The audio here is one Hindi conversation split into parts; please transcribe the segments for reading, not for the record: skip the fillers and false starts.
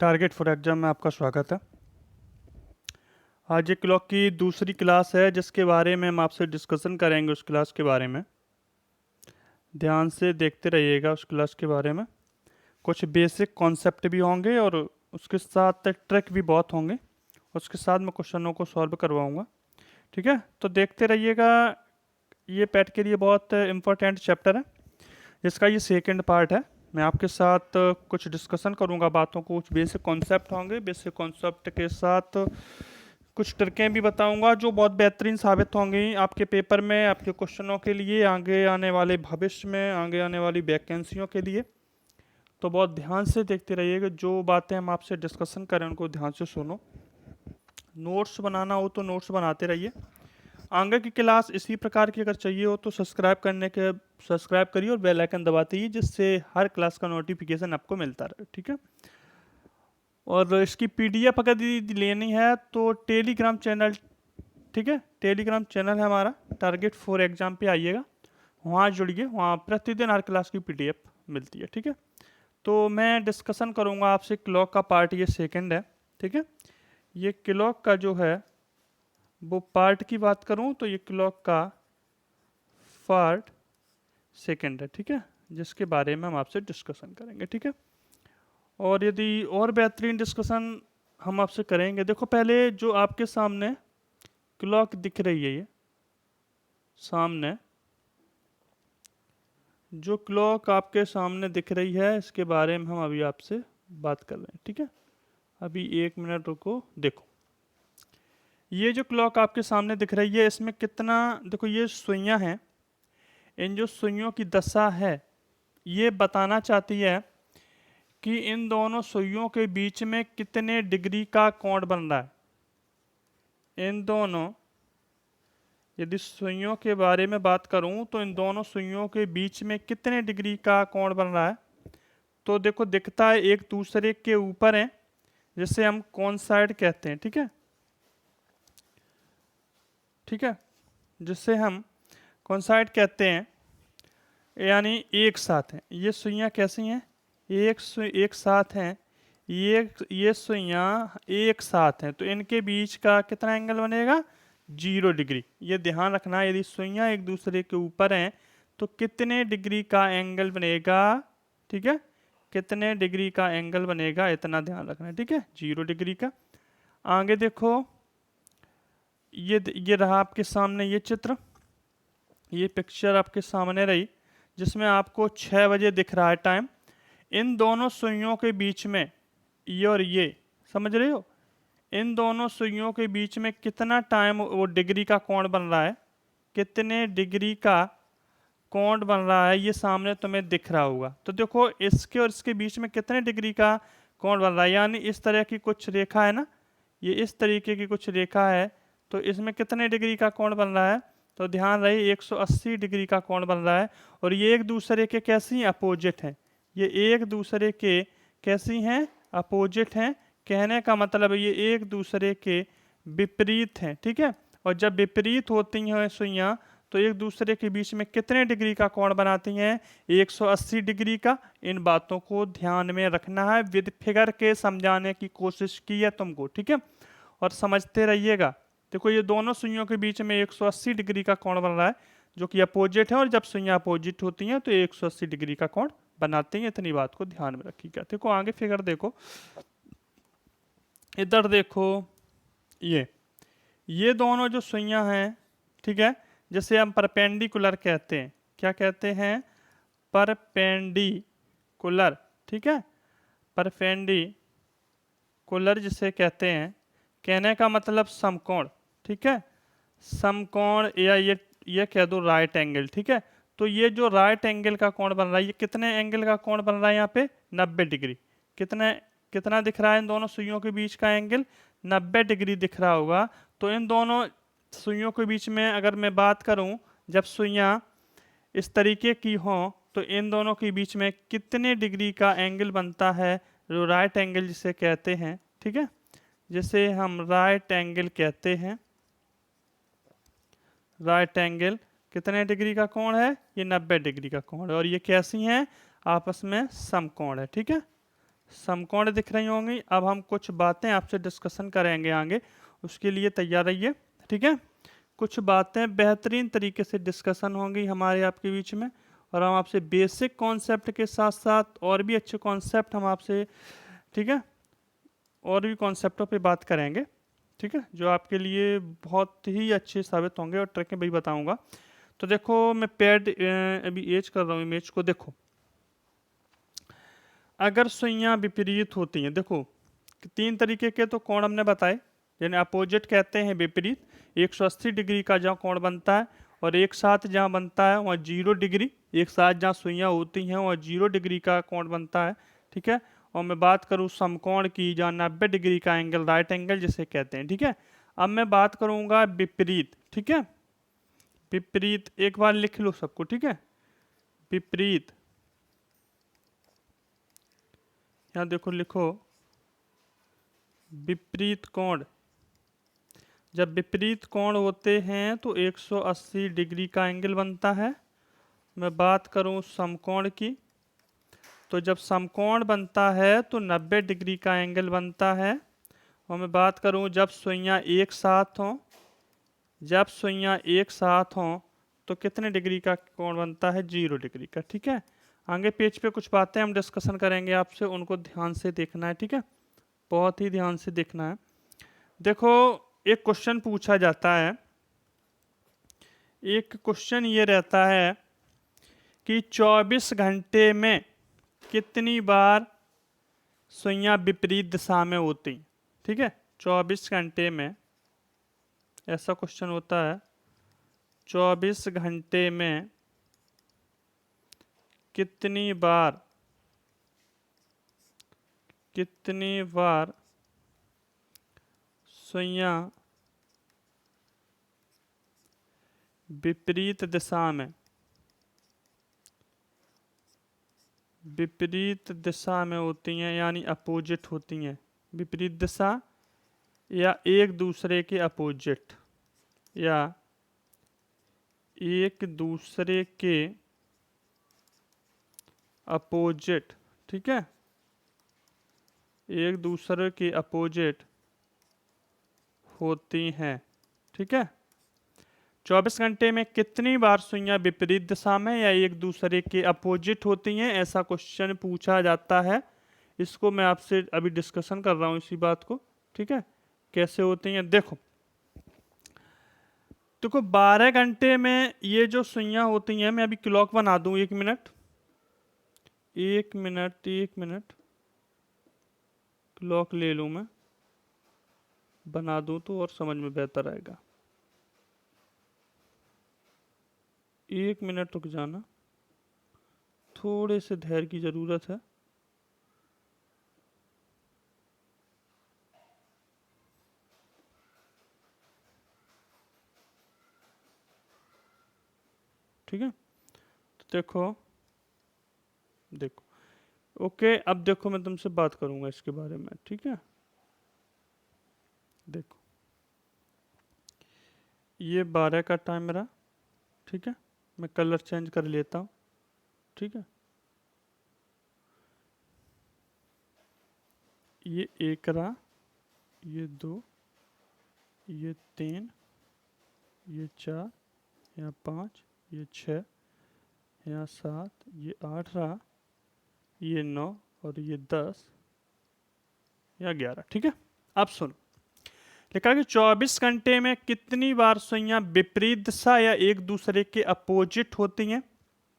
टारगेट फॉर एग्जाम में आपका स्वागत है। आज ये क्लॉक की दूसरी क्लास है जिसके बारे में हम आपसे डिस्कशन करेंगे। उस क्लास के बारे में ध्यान से देखते रहिएगा। उस क्लास के बारे में कुछ बेसिक कॉन्सेप्ट भी होंगे और उसके साथ ट्रिक भी बहुत होंगे। उसके साथ मैं क्वेश्चनों को सॉल्व करवाऊंगा। ठीक है, तो देखते रहिएगा। ये पैट के लिए बहुत इम्पोर्टेंट चैप्टर है जिसका ये सेकंड पार्ट है। मैं आपके साथ कुछ डिस्कशन करूंगा बातों को। कुछ बेसिक कॉन्सेप्ट होंगे, बेसिक कॉन्सेप्ट के साथ कुछ ट्रिकें भी बताऊंगा जो बहुत बेहतरीन साबित होंगी आपके पेपर में, आपके क्वेश्चनों के लिए, आगे आने वाले भविष्य में, आगे आने वाली वैकेंसियों के लिए। तो बहुत ध्यान से देखते रहिएगा। जो बातें हम आपसे डिस्कशन करें उनको ध्यान से सुनो। नोट्स बनाना हो तो नोट्स बनाते रहिए। आगे की क्लास इसी प्रकार की अगर चाहिए हो तो सब्सक्राइब करिए और बेल आइकन दबाते ही, जिससे हर क्लास का नोटिफिकेशन आपको मिलता रहे। ठीक है, और इसकी पीडीएफ अगर लेनी है तो टेलीग्राम चैनल, ठीक है, टेलीग्राम चैनल है हमारा, टारगेट फॉर एग्जाम पे आइएगा, वहाँ जुड़िए। वहाँ प्रतिदिन हर क्लास की पीडीएफ मिलती है। ठीक है, तो मैं डिस्कशन करूँगा आपसे क्लॉक का पार्ट, ये सेकंड है। ठीक है, ये क्लॉक का जो है वो पार्ट की बात करूँ तो ये क्लॉक का पार्ट सेकंड है। ठीक है, जिसके बारे में हम आपसे डिस्कशन करेंगे। ठीक है, और यदि और बेहतरीन डिस्कशन हम आपसे करेंगे, देखो पहले जो आपके सामने क्लॉक दिख रही है, ये सामने जो क्लॉक आपके सामने दिख रही है इसके बारे में हम अभी आपसे बात कर रहे हैं। ठीक है, अभी 1 मिनट रुको। देखो ये जो क्लॉक आपके सामने दिख रही है इसमें कितना, देखो ये सुइयां हैं। इन जो सुइयों की दशा है ये बताना चाहती है कि इन दोनों सुइयों के बीच में कितने डिग्री का कोण बन रहा है। इन दोनों, यदि सुइयों के बारे में बात करूं तो इन दोनों सुइयों के बीच में कितने डिग्री का कोण बन रहा है। तो देखो दिखता है एक दूसरे के ऊपर है, जिसे हम कोइंसाइड कहते हैं। ठीक है, ठीक है, जिसे हम कोइंसाइड कहते हैं, यानी एक साथ हैं। ये सुइयां कैसी हैं, एक साथ हैं। ये सुइयां एक साथ हैं तो इनके बीच का कितना एंगल बनेगा, 0 डिग्री। ये ध्यान रखना, यदि सुइयां एक दूसरे के ऊपर हैं तो कितने डिग्री का एंगल बनेगा। ठीक है, कितने डिग्री का एंगल बनेगा, इतना ध्यान रखना है। ठीक है, 0 डिग्री का। आगे देखो, ये रहा आपके सामने ये चित्र, ये पिक्चर आपके सामने रही, जिसमें आपको 6 बजे दिख रहा है टाइम। इन दोनों सुइयों के बीच में, ये और ये, समझ रहे हो, इन दोनों सुइयों के बीच में कितना टाइम वो डिग्री का कोण बन रहा है, कितने डिग्री का कोण बन रहा है, ये सामने तुम्हें दिख रहा होगा। तो देखो इसके और इसके बीच में कितने डिग्री का कोण बन रहा है, यानी इस तरह की कुछ रेखा है ना, ये इस तरीके की कुछ रेखा है, तो इसमें कितने डिग्री का कोण बन रहा है। तो ध्यान रहे 180 डिग्री का कोण बन रहा है। और ये एक दूसरे के कैसी अपोजिट हैं, ये एक दूसरे के कैसी हैं, अपोजिट हैं। कहने का मतलब ये एक दूसरे के विपरीत हैं। ठीक है, और जब विपरीत होती हैं सुइयां तो एक दूसरे के बीच में कितने डिग्री का कोण बनाती हैं, 180 डिग्री का। इन बातों को ध्यान में रखना है, विद फिगर के समझाने की कोशिश की है तुमको। ठीक है, और समझते रहिएगा। देखो ये दोनों सुइयों के बीच में 180 डिग्री का कोण बन रहा है जो कि अपोजिट है, और जब सुइयां अपोजिट होती हैं तो 180 डिग्री का कोण बनाते हैं। इतनी बात को ध्यान में रखिएगा। देखो आगे फिगर देखो, इधर देखो, ये दोनों जो सुइयां हैं, ठीक है, जिसे हम परपेंडिकुलर कहते हैं। क्या कहते हैं, परपेंडिकुलर। ठीक है, परपेंडिकुलर जिसे कहते हैं, कहने का मतलब समकोण। ठीक है, समकोण, या ये कह दो राइट एंगल। ठीक है, तो ये जो राइट एंगल का कोण बन रहा है, ये कितने एंगल का कोण बन रहा है यहाँ पे, 90 डिग्री। कितने कितना दिख रहा है इन दोनों सुइयों के बीच का एंगल, 90 डिग्री दिख रहा होगा। तो इन दोनों सुइयों के बीच में अगर मैं बात करूं, जब सुइयां इस तरीके की हों तो इन दोनों के बीच में कितने डिग्री का एंगल बनता है, जो राइट एंगल जिसे कहते हैं। ठीक है, जिसे हम राइट एंगल कहते हैं। राइट एंगल कितने डिग्री का कोण है, ये 90 डिग्री का कोण है। और ये कैसी हैं, आपस में समकोण है। ठीक है, समकोण दिख रही होंगी। अब हम कुछ बातें आपसे डिस्कशन करेंगे आगे, उसके लिए तैयार रहिए, ठीक है। कुछ बातें बेहतरीन तरीके से डिस्कशन होंगी हमारे आपके बीच में, और हम आपसे बेसिक कॉन्सेप्ट के साथ साथ और भी अच्छे कॉन्सेप्ट हम आपसे, ठीक है, और भी कॉन्सेप्टों पे बात करेंगे, ठीक है, जो आपके लिए बहुत ही अच्छे साबित होंगे और ट्रिक भी बताऊंगा। तो देखो मैं पैड अभी एज कर रहा हूँ, इमेज को देखो। अगर सुइयां विपरीत होती हैं, देखो 3 तरीके के तो कोण हमने बताए, यानी अपोजिट कहते हैं विपरीत। 180 डिग्री का जहाँ कोण बनता है, और एक साथ जहाँ बनता है वहाँ 0 डिग्री, एक साथ जहाँ सुइयां होती हैं वहाँ 0 डिग्री का कोण बनता है, ठीक है। और मैं बात करूँ समकोण की, जहाँ 90 डिग्री का एंगल, राइट एंगल जिसे कहते हैं, ठीक है। अब मैं बात करूँगा विपरीत, ठीक है। विपरीत एक बार लिख लो सबको, ठीक है। विपरीत, यहाँ देखो लिखो, विपरीत कोण। जब विपरीत कोण होते हैं तो 180 डिग्री का एंगल बनता है। मैं बात करूं समकोण की, तो जब समकोण बनता है तो 90 डिग्री का एंगल बनता है। और मैं बात करूं जब सुइयां एक साथ हों, जब सुइयां एक साथ हों तो कितने डिग्री का कोण बनता है? 0 डिग्री का, ठीक है। आगे पेज पे कुछ बातें हम डिस्कशन करेंगे आपसे, उनको ध्यान से देखना है, ठीक है, बहुत ही ध्यान से देखना है। देखो एक क्वेश्चन पूछा जाता है, एक क्वेश्चन ये रहता है कि 24 घंटे में कितनी बार सुइयां विपरीत दिशा में होती, ठीक है। 24 घंटे में ऐसा क्वेश्चन होता है, 24 घंटे में कितनी बार सुइयां विपरीत दिशा में होती हैं, यानी अपोजिट होती हैं। विपरीत दिशा या एक दूसरे के अपोजिट, या एक दूसरे के अपोजिट, ठीक है, एक दूसरे के अपोजिट होती हैं, ठीक है। 24 घंटे में कितनी बार सुइयां विपरीत दिशा में या एक दूसरे के अपोजिट होती हैं, ऐसा क्वेश्चन पूछा जाता है। इसको मैं आपसे अभी डिस्कशन कर रहा हूं इसी बात को, ठीक है, कैसे होती हैं। देखो 12 घंटे में ये जो सुइयां होती हैं, मैं अभी क्लॉक बना दूं, 1 मिनट, 1 मिनट, 1 मिनट, क्लॉक ले लूं मैं, बना दूं तो और समझ में बेहतर आएगा। 1 मिनट रुक जाना, थोड़े से धैर्य की जरूरत है। ठीक है, तो देखो ओके, अब देखो मैं तुमसे बात करूंगा इसके बारे में, ठीक है। देखो ये 12 का टाइम मेरा, ठीक है, मैं कलर चेंज कर लेता हूँ, ठीक है। ये 1 रहा, ये 2, ये 3, ये 4, यहाँ 5, ये 6, यहाँ 7, ये 8 रहा, ये 9, और ये 10 या 11, ठीक है। अब सुनो, लिखा कि 24 घंटे में कितनी बार सुइयां विपरीत दिशा या एक दूसरे के अपोजिट होती हैं।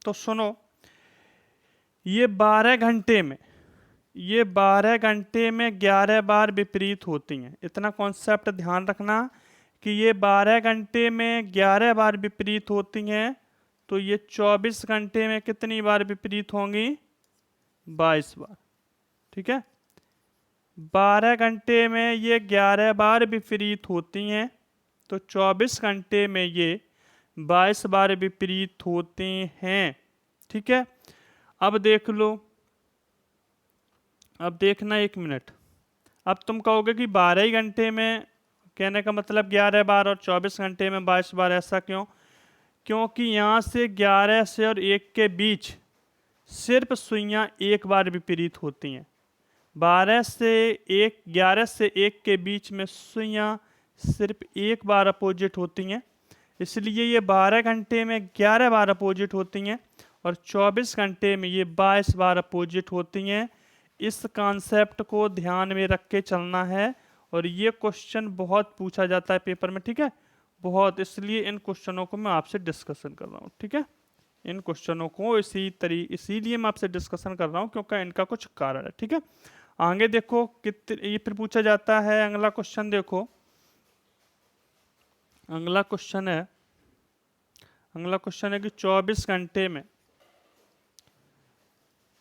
तो सुनो, ये 12 घंटे में 11 बार विपरीत होती हैं। इतना कॉन्सेप्ट ध्यान रखना कि ये 12 घंटे में 11 बार विपरीत होती हैं, तो ये 24 घंटे में कितनी बार विपरीत होंगी? 22 बार, ठीक है। 12 घंटे में ये 11 बार विपरीत होती हैं, तो 24 घंटे में ये 22 बार विपरीत होते हैं, ठीक है। अब देख लो, अब देखना 1 मिनट। अब तुम कहोगे कि 12 ही घंटे में, कहने का मतलब 11 बार, और 24 घंटे में 22 बार, ऐसा क्यों? क्योंकि यहाँ से 11 से और 1 के बीच सिर्फ सुइयां एक बार विपरीत होती हैं। 12 से 1, 11 से 1 के बीच में सुइयां सिर्फ एक बार अपोजिट होती हैं, इसलिए ये 12 घंटे में 11 बार अपोजिट होती हैं और 24 घंटे में ये 22 बार अपोजिट होती हैं। इस कॉन्सेप्ट को ध्यान में रख के चलना है और ये क्वेश्चन बहुत पूछा जाता है पेपर में, ठीक है, बहुत, इसलिए इन क्वेश्चनों को मैं आपसे डिस्कशन कर रहा हूँ, ठीक है। इन क्वेश्चनों को इसीलिए मैं आपसे डिस्कशन कर रहा हूँ क्योंकि इनका कुछ कारण है, ठीक है। आगे देखो कितने, ये फिर पूछा जाता है अगला क्वेश्चन, देखो अगला क्वेश्चन है, अगला क्वेश्चन है कि 24 घंटे में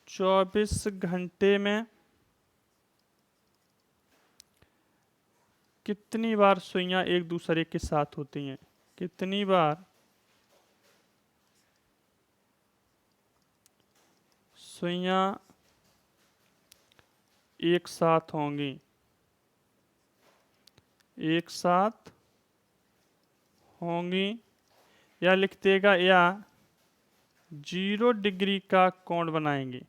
24 घंटे में कितनी बार सुइयां एक दूसरे के साथ होती हैं, कितनी बार सुइयां एक साथ होंगी, एक साथ होंगी, या लिख देगा या 0 डिग्री का कोण बनाएंगे,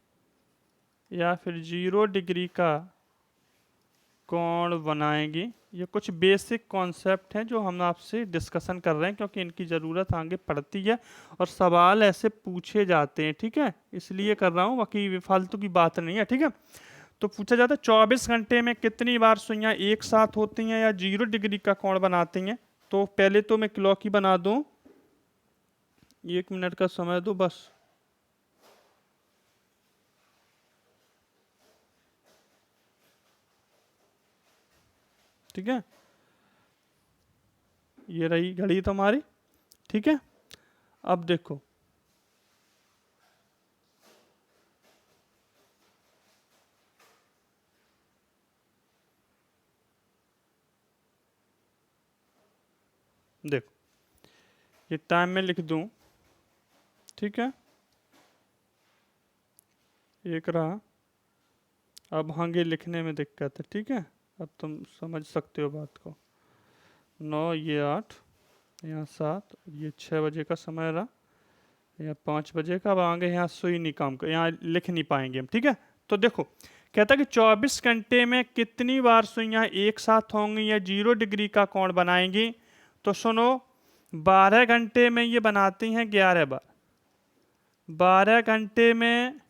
या फिर 0 डिग्री का कोण बनाएंगे। ये कुछ बेसिक कॉन्सेप्ट हैं जो हम आपसे डिस्कशन कर रहे हैं क्योंकि इनकी ज़रूरत आगे पड़ती है और सवाल ऐसे पूछे जाते हैं, ठीक है, इसलिए कर रहा हूँ, बाकी फालतू की बात नहीं है, ठीक है। तो पूछा जाता है 24 घंटे में कितनी बार सुइयां एक साथ होती हैं या 0 डिग्री का कोण बनाती हैं। तो पहले तो मैं क्लॉक ही बना दूं, 1 मिनट का समय दो बस। ठीक है, ये रही घड़ी तुम्हारी, ठीक है। अब देखो देखो ये टाइम में लिख दूं, ठीक है, एक रहा, अब आगे लिखने में दिक्कत है, ठीक है, अब तुम समझ सकते हो बात को। 9, ये 8, यहाँ 7, ये 6 बजे का समय रहा, यहाँ 5 बजे का, अब आगे यहाँ सुई नहीं काम कर, यहाँ लिख नहीं पाएंगे हम, ठीक है। तो देखो कहता है कि 24 घंटे में कितनी बार सुइयां एक साथ होंगी या 0 डिग्री का कोण बनाएंगी। तो सुनो, 12 घंटे में ये बनाती हैं 11 बार, 12 घंटे में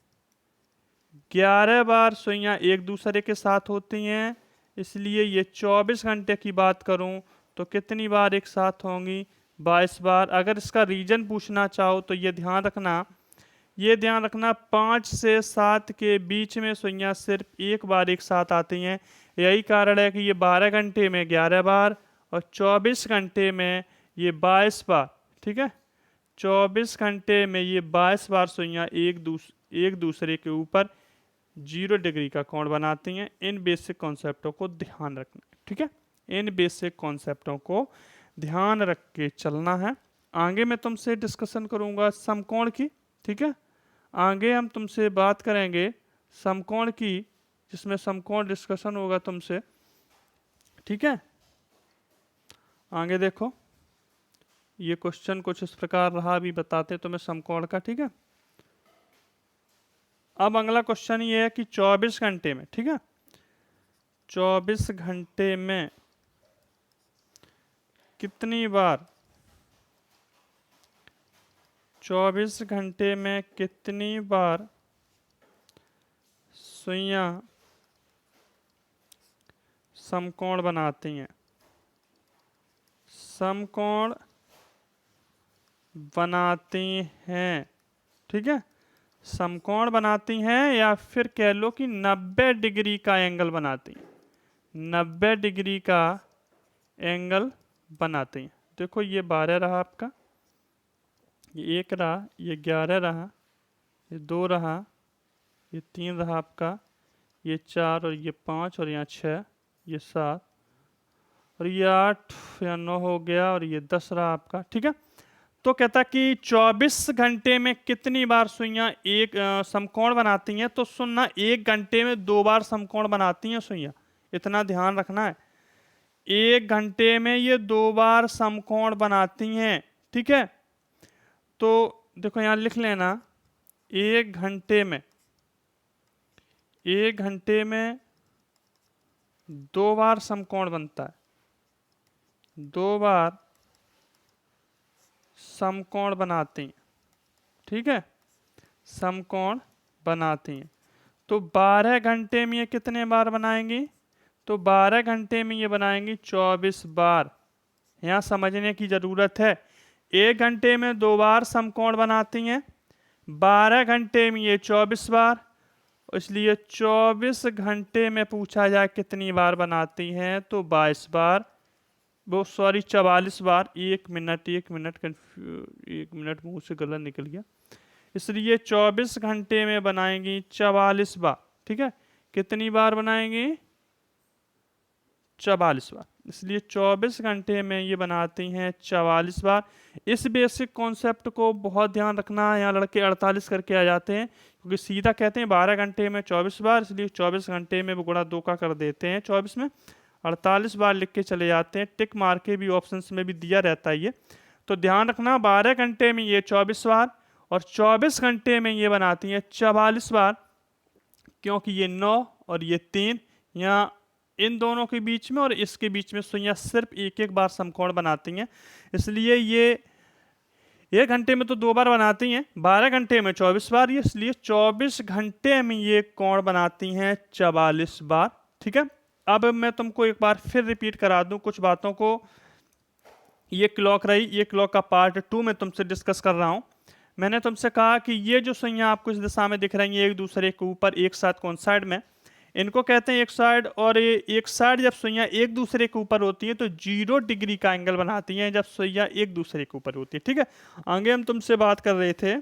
11 बार सुइयां एक दूसरे के साथ होती हैं, इसलिए ये 24 घंटे की बात करूं तो कितनी बार एक साथ होंगी, 22 बार। अगर इसका रीजन पूछना चाहो तो ये ध्यान रखना, ये ध्यान रखना 5 से 7 के बीच में सुइयां सिर्फ एक बार एक साथ आती हैं, यही कारण है कि ये 12 घंटे में 11 बार और 24 घंटे में ये 22 बार, ठीक है, 24 घंटे में ये 22 बार सुइयां एक दूसरे के ऊपर 0 डिग्री का कोण बनाती हैं। इन बेसिक कॉन्सेप्टों को ध्यान रखना, ठीक है, इन बेसिक कॉन्सेप्टों को ध्यान रख के चलना है। आगे मैं तुमसे डिस्कशन करूंगा समकोण की, ठीक है, आगे हम तुमसे बात करेंगे समकोण की, जिसमें समकोण डिस्कशन होगा तुमसे, ठीक है। आगे देखो ये क्वेश्चन कुछ इस प्रकार रहा, अभी बताते तुम्हें समकोण का, ठीक है। अब अगला क्वेश्चन ये है कि 24 घंटे में, ठीक है, 24 घंटे में कितनी बार, 24 घंटे में कितनी बार सुइयां समकोण बनाती हैं, समकोण बनाती हैं, ठीक है, समकोण बनाती हैं या फिर कह लो कि 90 डिग्री का एंगल बनाती हैं, 90 डिग्री का एंगल बनाती हैं। देखो ये 12 रहा आपका, ये 1 रहा, ये 11 रहा, ये 2 रहा, ये 3 रहा आपका, ये 4 और ये 5 और यहाँ 6, ये 7 और ये 8 या 9 हो गया और ये 10 रहा आपका, ठीक है। तो कहता कि 24 घंटे में कितनी बार सुइयां एक समकोण बनाती हैं। तो सुनना, 1 घंटे में 2 बार समकोण बनाती हैं सुइयां, इतना ध्यान रखना है, 1 घंटे में ये 2 बार समकोण बनाती हैं, ठीक है। तो देखो यहां लिख लेना, 1 घंटे में 1 घंटे में 2 बार समकोण बनता है, 2 बार समकोण बनाते हैं, ठीक है, समकोण बनाते हैं। तो 12 घंटे में ये कितने बार बनाएंगी? तो 12 घंटे में ये बनाएंगी 24 बार। यहाँ समझने की जरूरत है, 1 घंटे में 2 बार समकोण बनाती हैं, 12 घंटे में ये 24 बार, इसलिए 24 घंटे में पूछा जाए कितनी बार बनाती हैं तो 22 बार, वो सॉरी 44 बार। 1 मिनट 1 मिनट मुंह से गलत निकल गया, इसलिए 24 घंटे में बनाएंगी 44 बार, ठीक है। कितनी बार बनाएंगी? 44 बार, इसलिए 24 घंटे में ये बनाती हैं 44 बार। इस बेसिक कॉन्सेप्ट को बहुत ध्यान रखना है, यहाँ लड़के 48 करके आ जाते हैं क्योंकि सीधा कहते हैं 12 घंटे में 24 बार, इसलिए 24 घंटे में वो गुणा 2 का कर देते हैं, 24 में 48 बार लिख के चले जाते हैं। टिक मार के भी ऑप्शंस में भी दिया रहता है ये, तो ध्यान रखना 12 घंटे में ये 24 बार और 24 घंटे में ये बनाती हैं 44 बार, क्योंकि ये 9 और ये 3 यहाँ इन दोनों के बीच में और इसके बीच में सुइयां सिर्फ एक एक बार समकोण बनाती हैं, इसलिए ये 1 घंटे में तो 2 बार बनाती हैं, 12 घंटे में 24 बार, ये इसलिए 24 घंटे में ये कोण बनाती हैं 44 बार, ठीक है। अब मैं तुमको एक बार फिर रिपीट करा दूं कुछ बातों को। ये क्लॉक रही, ये क्लॉक का पार्ट 2 में तुमसे डिस्कस कर रहा हूं। मैंने तुमसे कहा कि ये जो सुइयां आपको इस दिशा में दिख रही हैं एक दूसरे के ऊपर एक साथ कोइंसाइड में, इनको कहते हैं एक साइड, और ये एक साइड जब सुइयां एक दूसरे के ऊपर होती हैं तो 0 डिग्री का एंगल बनाती हैं जब सुइयां एक दूसरे के ऊपर होती है, ठीक है। आगे हम तुमसे बात कर रहे थे,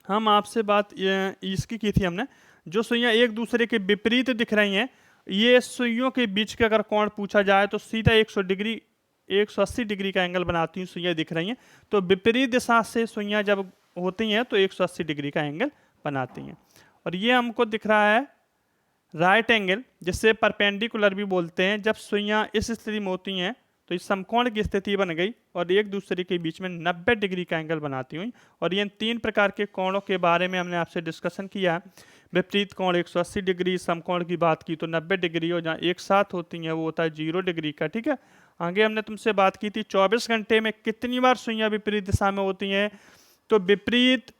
हम आपसे बात इसकी की थी हमने, जो सुइयां एक दूसरे के विपरीत दिख रही हैं, ये सुइयों के बीच का अगर कोण पूछा जाए तो सीधा 180 डिग्री का एंगल बनाती हैं सुइयां दिख रही हैं, तो विपरीत दिशा से सुइयां जब होती हैं तो 180 डिग्री का एंगल बनाती हैं। और ये हमको दिख रहा है राइट एंगल, जिससे परपेंडिकुलर भी बोलते हैं। जब सुइयां इस स्थिति में होती हैं तो इस समकोण की स्थिति बन गई और एक दूसरे के बीच में 90 डिग्री का एंगल बनाती हुई। और ये 3 प्रकार के कोणों के बारे में हमने आपसे डिस्कशन किया। विपरीत कोण 180 डिग्री, समकोण की बात की तो 90 डिग्री, और जहाँ एक साथ होती हैं वो होता है 0 डिग्री का, ठीक है। आगे हमने तुमसे बात की थी 24 घंटे में कितनी बार सुइयां विपरीत दिशा में होती हैं, तो विपरीत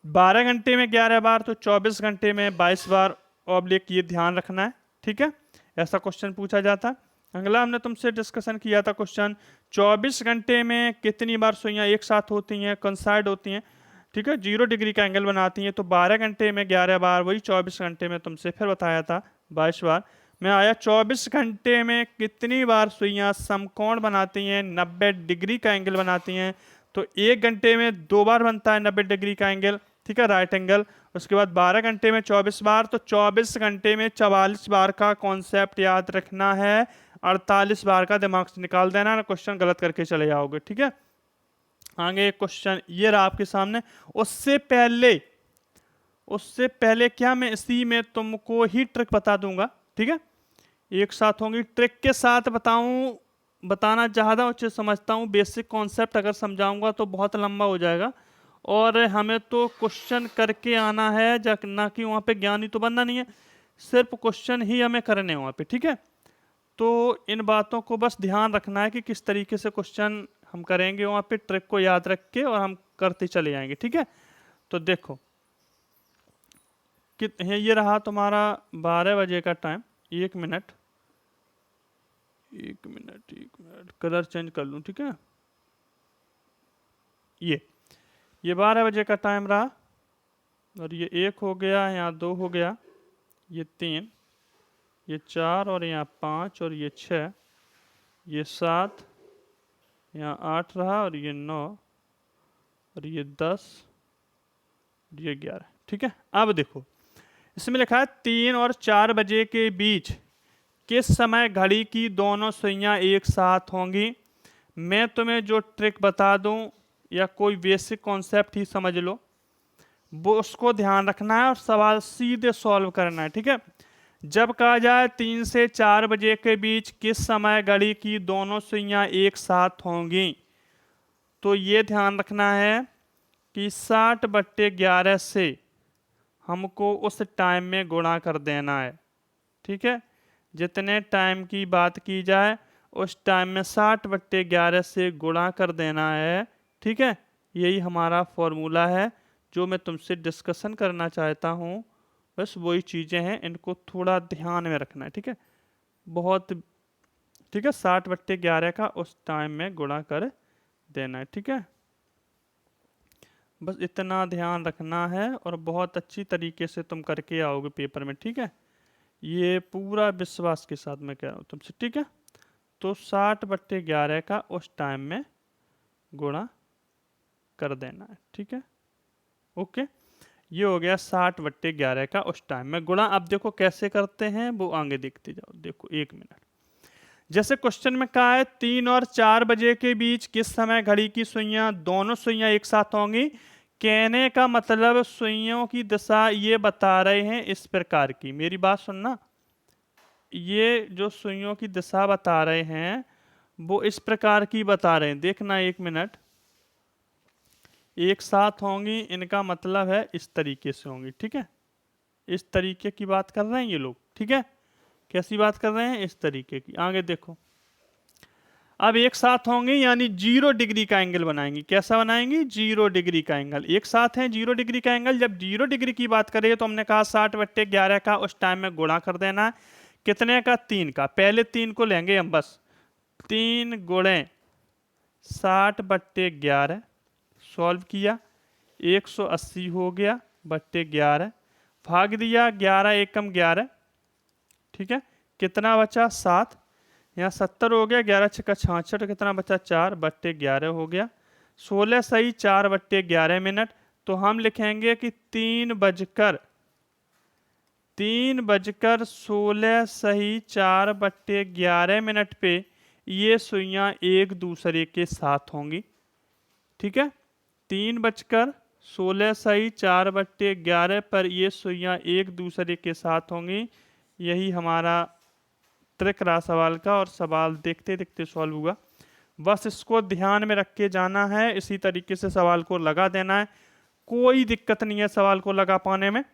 12 घंटे में 11 बार, तो 24 घंटे में 22 बार, ऑब्लिक ये ध्यान रखना है, ठीक है। ऐसा क्वेश्चन पूछा जाता है। अगला हमने तुमसे डिस्कशन किया था क्वेश्चन, 24 घंटे में कितनी बार सुइयां एक साथ होती हैं, कंसाइड होती हैं, ठीक है, 0 डिग्री का एंगल बनाती हैं, तो 12 घंटे में 11 बार, वही 24 घंटे में तुमसे फिर बताया था 22 बार। मैं आया 24 घंटे में कितनी बार सुइयां समकोण बनाती हैं, 90 डिग्री का एंगल बनाती हैं, तो 1 घंटे में 2 बार बनता है 90 डिग्री का एंगल, ठीक है, राइट एंगल। उसके बाद 12 घंटे में 24 बार, तो 24 घंटे में 44 बार का कॉन्सेप्ट याद रखना है, 48 बार का दिमाग से निकाल देना, क्वेश्चन गलत करके चले जाओगे, ठीक है। आगे एक क्वेश्चन ये रहा आपके सामने। उससे पहले क्या मैं इसी में तुमको ही ट्रिक बता दूंगा, ठीक है, एक साथ होंगी। ट्रिक के साथ बताना ज़्यादा उचित समझता हूँ। बेसिक कॉन्सेप्ट अगर समझाऊंगा तो बहुत लंबा हो जाएगा, और हमें तो क्वेश्चन करके आना है, ना कि वहाँ पे ज्ञानी तो बनना नहीं है, सिर्फ क्वेश्चन ही हमें करने हैं वहाँ पे, ठीक है। तो इन बातों को बस ध्यान रखना है कि किस तरीके से क्वेश्चन हम करेंगे वहाँ पे, ट्रिक को याद रख के और हम करते चले जाएंगे, ठीक है। तो देखो कि ये रहा तुम्हारा 12 बजे का टाइम। 1 मिनट कलर चेंज कर लूँ, ठीक है। ये 12 बजे का टाइम रहा, और ये 1 हो गया, यहाँ 2 हो गया, ये 3, ये 4, और यहाँ 5, और ये 6, ये 7, यहाँ 8 रहा, और ये 9, और ये 10, और ये 11, ठीक है। अब देखो इसमें लिखा है 3 और 4 बजे के बीच किस समय घड़ी की दोनों सुइयां एक साथ होंगी। मैं तुम्हें जो ट्रिक बता दूं या कोई बेसिक कॉन्सेप्ट ही समझ लो, वो उसको ध्यान रखना है और सवाल सीधे सॉल्व करना है, ठीक है। जब कहा जाए 3 से 4 बजे के बीच किस समय घड़ी की दोनों सुइयां एक साथ होंगी, तो ये ध्यान रखना है कि 60/11 से हमको उस टाइम में गुणा कर देना है। ठीक है, जितने टाइम की बात की जाए उस टाइम में 60/11 से गुणा कर देना है। ठीक है, यही हमारा फॉर्मूला है जो मैं तुमसे डिस्कशन करना चाहता हूँ। बस वही चीज़ें हैं, इनको थोड़ा ध्यान में रखना है। ठीक है, बहुत, ठीक है, 60/11 का उस टाइम में गुणा कर देना है। ठीक है, बस इतना ध्यान रखना है और बहुत अच्छी तरीके से तुम करके आओगे पेपर में। ठीक है, ये पूरा विश्वास के साथ मैं कह रहा हूँ तुमसे। ठीक है, तो 60/11 का उस टाइम में गुणा कर देना है। ठीक है, ओके, ये हो गया 60/11 का उस टाइम में गुणा। अब देखो कैसे करते हैं वो आगे देखते जाओ। देखो 1 मिनट, जैसे क्वेश्चन में कहा है 3 और 4 बजे के बीच किस समय घड़ी की सुइयां, दोनों सुइयां एक साथ होंगी। कहने का मतलब सुइयों की दिशा ये बता रहे हैं इस प्रकार की, मेरी बात सुनना, ये जो सुइयों की दिशा बता रहे हैं वो इस प्रकार की बता रहे हैं। देखना 1 मिनट, एक साथ होंगी, इनका मतलब है इस तरीके से होंगी। ठीक है, इस तरीके की बात कर रहे हैं ये लोग। ठीक है, कैसी बात कर रहे हैं, इस तरीके की। आगे देखो, अब एक साथ होंगे यानी 0 डिग्री का एंगल बनाएंगे। कैसा बनाएंगे, 0 डिग्री का एंगल। एक साथ हैं 0 डिग्री का एंगल। जब 0 डिग्री की बात करें तो हमने कहा 60/11 का उस टाइम में गुणा कर देना है। कितने का, 3 का। पहले 3 को लेंगे हम, बस 3 गुणे 60/11, सॉल्व किया, 180 हो गया बट्टे 11, भाग दिया 11 एकम 11। ठीक है, कितना बचा, 7। यहाँ 70 हो गया, 11 छक्का 66, कितना बचा, 4/11 हो गया। 16 सही 4/11 मिनट। तो हम लिखेंगे कि 3:16 सही 4/11 मिनट पे ये सुइयां एक दूसरे के साथ होंगी। ठीक है, 3:16 सही 4/11 पर ये सुइयां एक दूसरे के साथ होंगी। यही हमारा ट्रिक रहा सवाल का, और सवाल देखते देखते सॉल्व हुआ। बस इसको ध्यान में रख के जाना है, इसी तरीके से सवाल को लगा देना है। कोई दिक्कत नहीं है सवाल को लगा पाने में।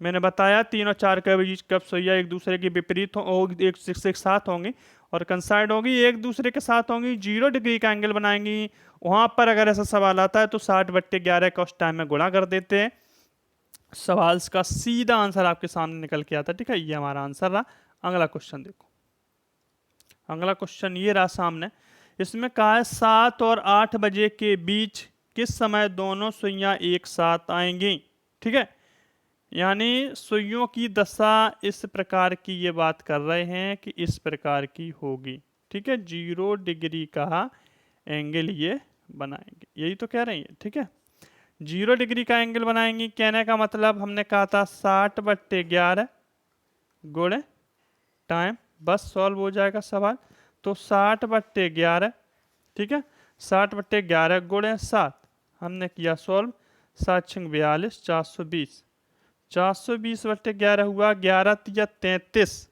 मैंने बताया 3 और 4 के बीच कब सुइयां एक दूसरे के विपरीत एक साथ होंगी और कंसाइड होगी, एक दूसरे के साथ होंगी, 0 डिग्री का एंगल बनाएंगी। वहां पर अगर ऐसा सवाल आता है तो 60/11 का उस टाइम में गुणा कर देते हैं। सवाल का सीधा आंसर आपके सामने निकल के आता है। ठीक है, ये हमारा आंसर रहा। अगला क्वेश्चन देखो, अगला क्वेश्चन ये रहा सामने। इसमें कहा है 7 और 8 बजे के बीच किस समय दोनों सुइयां एक साथ आएंगी। ठीक है, यानी सुइयों की दशा इस प्रकार की ये बात कर रहे हैं कि इस प्रकार की होगी। ठीक है, 0 डिग्री का एंगल ये बनाएंगे, यही तो कह रहे हैं। ठीक है, 0 डिग्री का एंगल बनाएंगे। कहने का मतलब हमने कहा था 60/11 गुणे टाइम, बस सॉल्व हो जाएगा सवाल। तो 60/11, ठीक है, 60/11 गुणे 7, हमने किया सॉल्व, 7×42 420, 420/11 हुआ 11×3 33।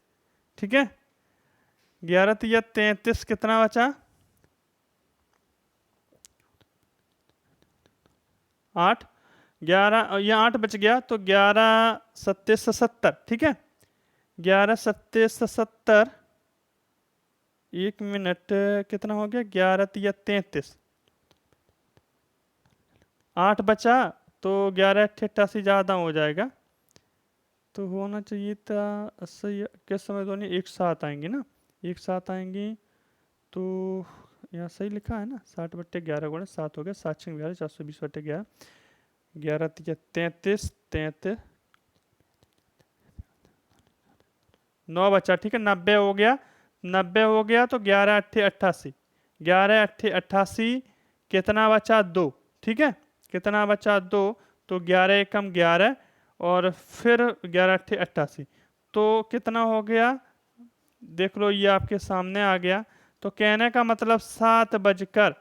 ठीक है, 11×3 33 कितना बचा, 8, 11, ये 8 बच गया तो 11×7 70। ठीक है, 11×7 70, 1 मिनट, कितना हो गया, 11×3 33, 8 बचा तो 11×88 ज़्यादा हो जाएगा, तो होना चाहिए था सही। किस समय दोनों एक साथ आएंगी ना, एक साथ आएंगी, तो यहाँ सही लिखा है ना, 60/11 गुणे 7 हो गया, 7×11 420/11, 11×33 33, 9 बचा। ठीक है, 90 हो गया, 90 हो गया तो 11×8 88, 11×8 88, कितना बचा, 2। ठीक है, कितना बचा, 2, तो 11 एकम 11 और फिर 11×8 88, तो कितना हो गया, देख लो ये आपके सामने आ गया। तो कहने का मतलब 7:38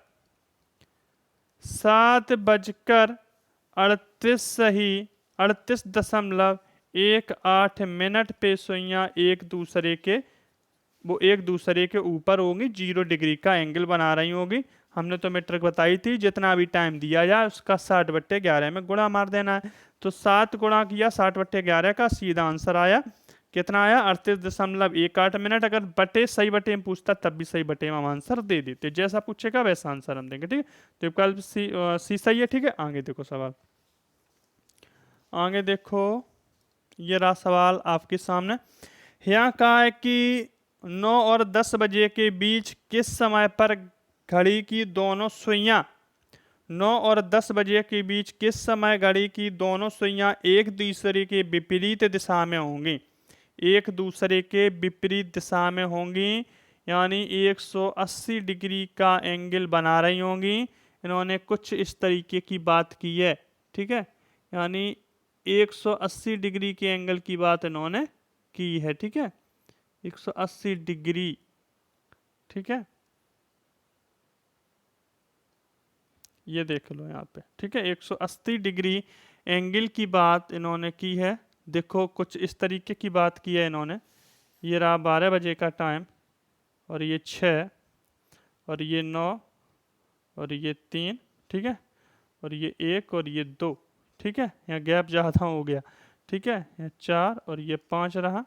सही 38.18 मिनट पे सुइयां एक दूसरे के ऊपर होंगी, 0 डिग्री का एंगल बना रही होगी। हमने तो मेट्रिक बताई थी, जितना भी टाइम दिया जाए उसका 60/11 में गुणा मार देना है। तो 7 गुणा किया 60/11 का, सीधा आंसर आया कितना आया 38.18 मिनट। अगर बटे सही बटे में पूछता तब भी सही बटे में हम आंसर दे देते, जैसा पूछेगा वैसा आंसर हम देंगे, ठीक है। तो विकल्प सी सही है, ठीक है। आगे देखो सवाल, आगे देखो, ये रहा सवाल आपके सामने। यहाँ कहा है कि 9 और 10 बजे के बीच किस समय पर घड़ी की दोनों सुइयां 9 और 10 बजे के बीच किस समय घड़ी की दोनों सुइयां एक दूसरे के विपरीत दिशा में होंगी, एक दूसरे के विपरीत दिशा में होंगी, यानी 180 डिग्री का एंगल बना रही होंगी। इन्होंने कुछ इस तरीके की बात की है, ठीक है, यानी 180 डिग्री के एंगल की बात इन्होंने की है, ठीक है, 180 डिग्री, ठीक है, ये देख लो यहाँ पे, ठीक है, 180 डिग्री एंगल की बात इन्होंने की है। देखो कुछ इस तरीके की बात की है इन्होंने, ये रहा 12 बजे का टाइम, और ये 6, और ये 9, और ये 3, ठीक है, और ये 1 और ये 2, ठीक है, यहाँ गैप ज़्यादा हो गया, ठीक है, यहाँ 4 और ये 5 रहा,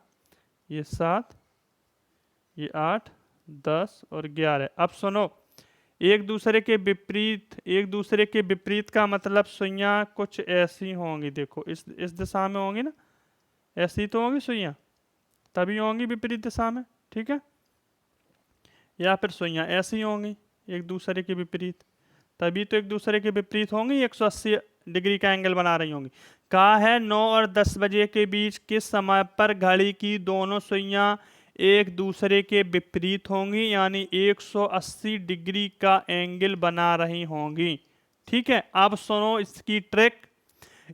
ये 7, ये 8, 10 और 11। अब सुनो, एक दूसरे के विपरीत, एक दूसरे के विपरीत का मतलब सुइयां कुछ ऐसी होंगी, देखो इस दिशा में होंगी ना, ऐसी तो होंगी सुइयां, तभी होंगी विपरीत दिशा में, ठीक है, या फिर सुइयां ऐसी होंगी एक दूसरे के विपरीत, तभी तो एक दूसरे के विपरीत होंगी, 180 डिग्री का एंगल बना रही होंगी। कहा है 9 और 10 बजे के बीच किस समय पर घड़ी की दोनों सुइयां एक दूसरे के विपरीत होंगी, यानी 180 डिग्री का एंगल बना रही होंगी, ठीक है। अब सुनो इसकी ट्रिक,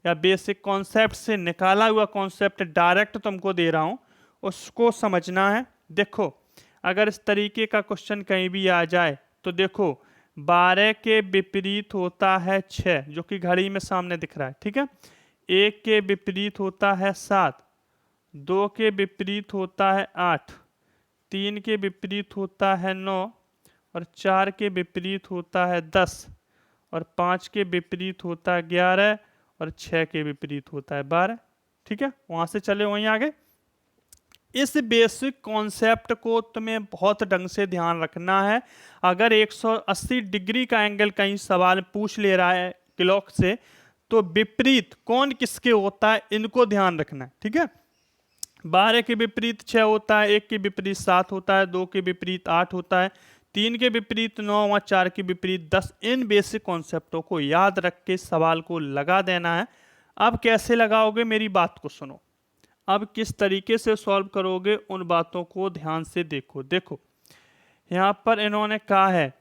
या बेसिक कॉन्सेप्ट से निकाला हुआ कॉन्सेप्ट डायरेक्ट तुमको दे रहा हूं, उसको समझना है। देखो अगर इस तरीके का क्वेश्चन कहीं भी आ जाए तो देखो 12 के विपरीत होता है 6, जो कि घड़ी में सामने दिख रहा है, ठीक है, 1 के विपरीत होता है 7, 2 के विपरीत होता है 8, 3 के विपरीत होता है 9, और 4 के विपरीत होता है 10, और 5 के विपरीत होता है 11, और 6 के विपरीत होता है 12, ठीक है। वहां से चले वहीं आगे। इस बेसिक कॉन्सेप्ट को तुम्हें बहुत ढंग से ध्यान रखना है। अगर 180 डिग्री का एंगल कहीं सवाल पूछ ले रहा है क्लॉक से, तो विपरीत कौन किसके होता है इनको ध्यान रखना है, ठीक है। 12 के विपरीत 6 होता है, 1 के विपरीत 7 होता है, 2 के विपरीत 8 होता है, 3 के विपरीत 9 और 4 के विपरीत 10। इन बेसिक कॉन्सेप्टों को याद रख के सवाल को लगा देना है। अब कैसे लगाओगे मेरी बात को सुनो, अब किस तरीके से सॉल्व करोगे उन बातों को ध्यान से देखो। देखो यहाँ पर इन्होंने कहा है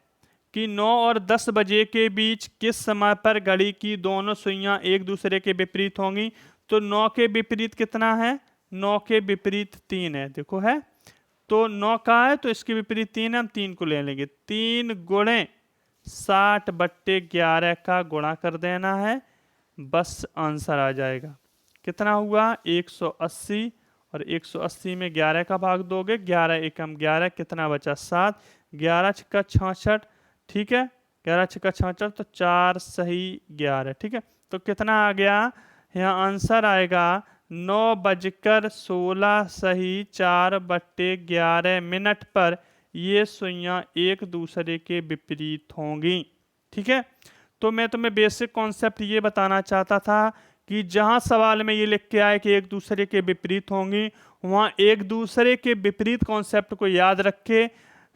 कि 9 और 10 बजे के बीच किस समय पर घड़ी की दोनों सुइयां एक दूसरे के विपरीत होंगी। तो 9 के विपरीत कितना है, 9 के विपरीत 3 है, देखो है, तो 9 का है तो इसके विपरीत 3 है, हम 3 को ले लेंगे, 3 गुणे 60/11 का गुणा कर देना है, बस आंसर आ जाएगा। कितना हुआ 180, और 180 में 11 का भाग दोगे, 11 एकम 11, कितना बचा 7, 11 छक्का 66, ठीक है, 11 छक्का 66, तो 4 सही 11, ठीक है। तो कितना आ गया, यहाँ आंसर आएगा 9:16 सही 4/11 मिनट पर ये सुइयां एक दूसरे के विपरीत होंगी, ठीक है। तो मैं तुम्हें बेसिक कॉन्सेप्ट ये बताना चाहता था कि जहां सवाल में ये लिख के आए कि एक दूसरे के विपरीत होंगी, वहां एक दूसरे के विपरीत कॉन्सेप्ट को याद रख के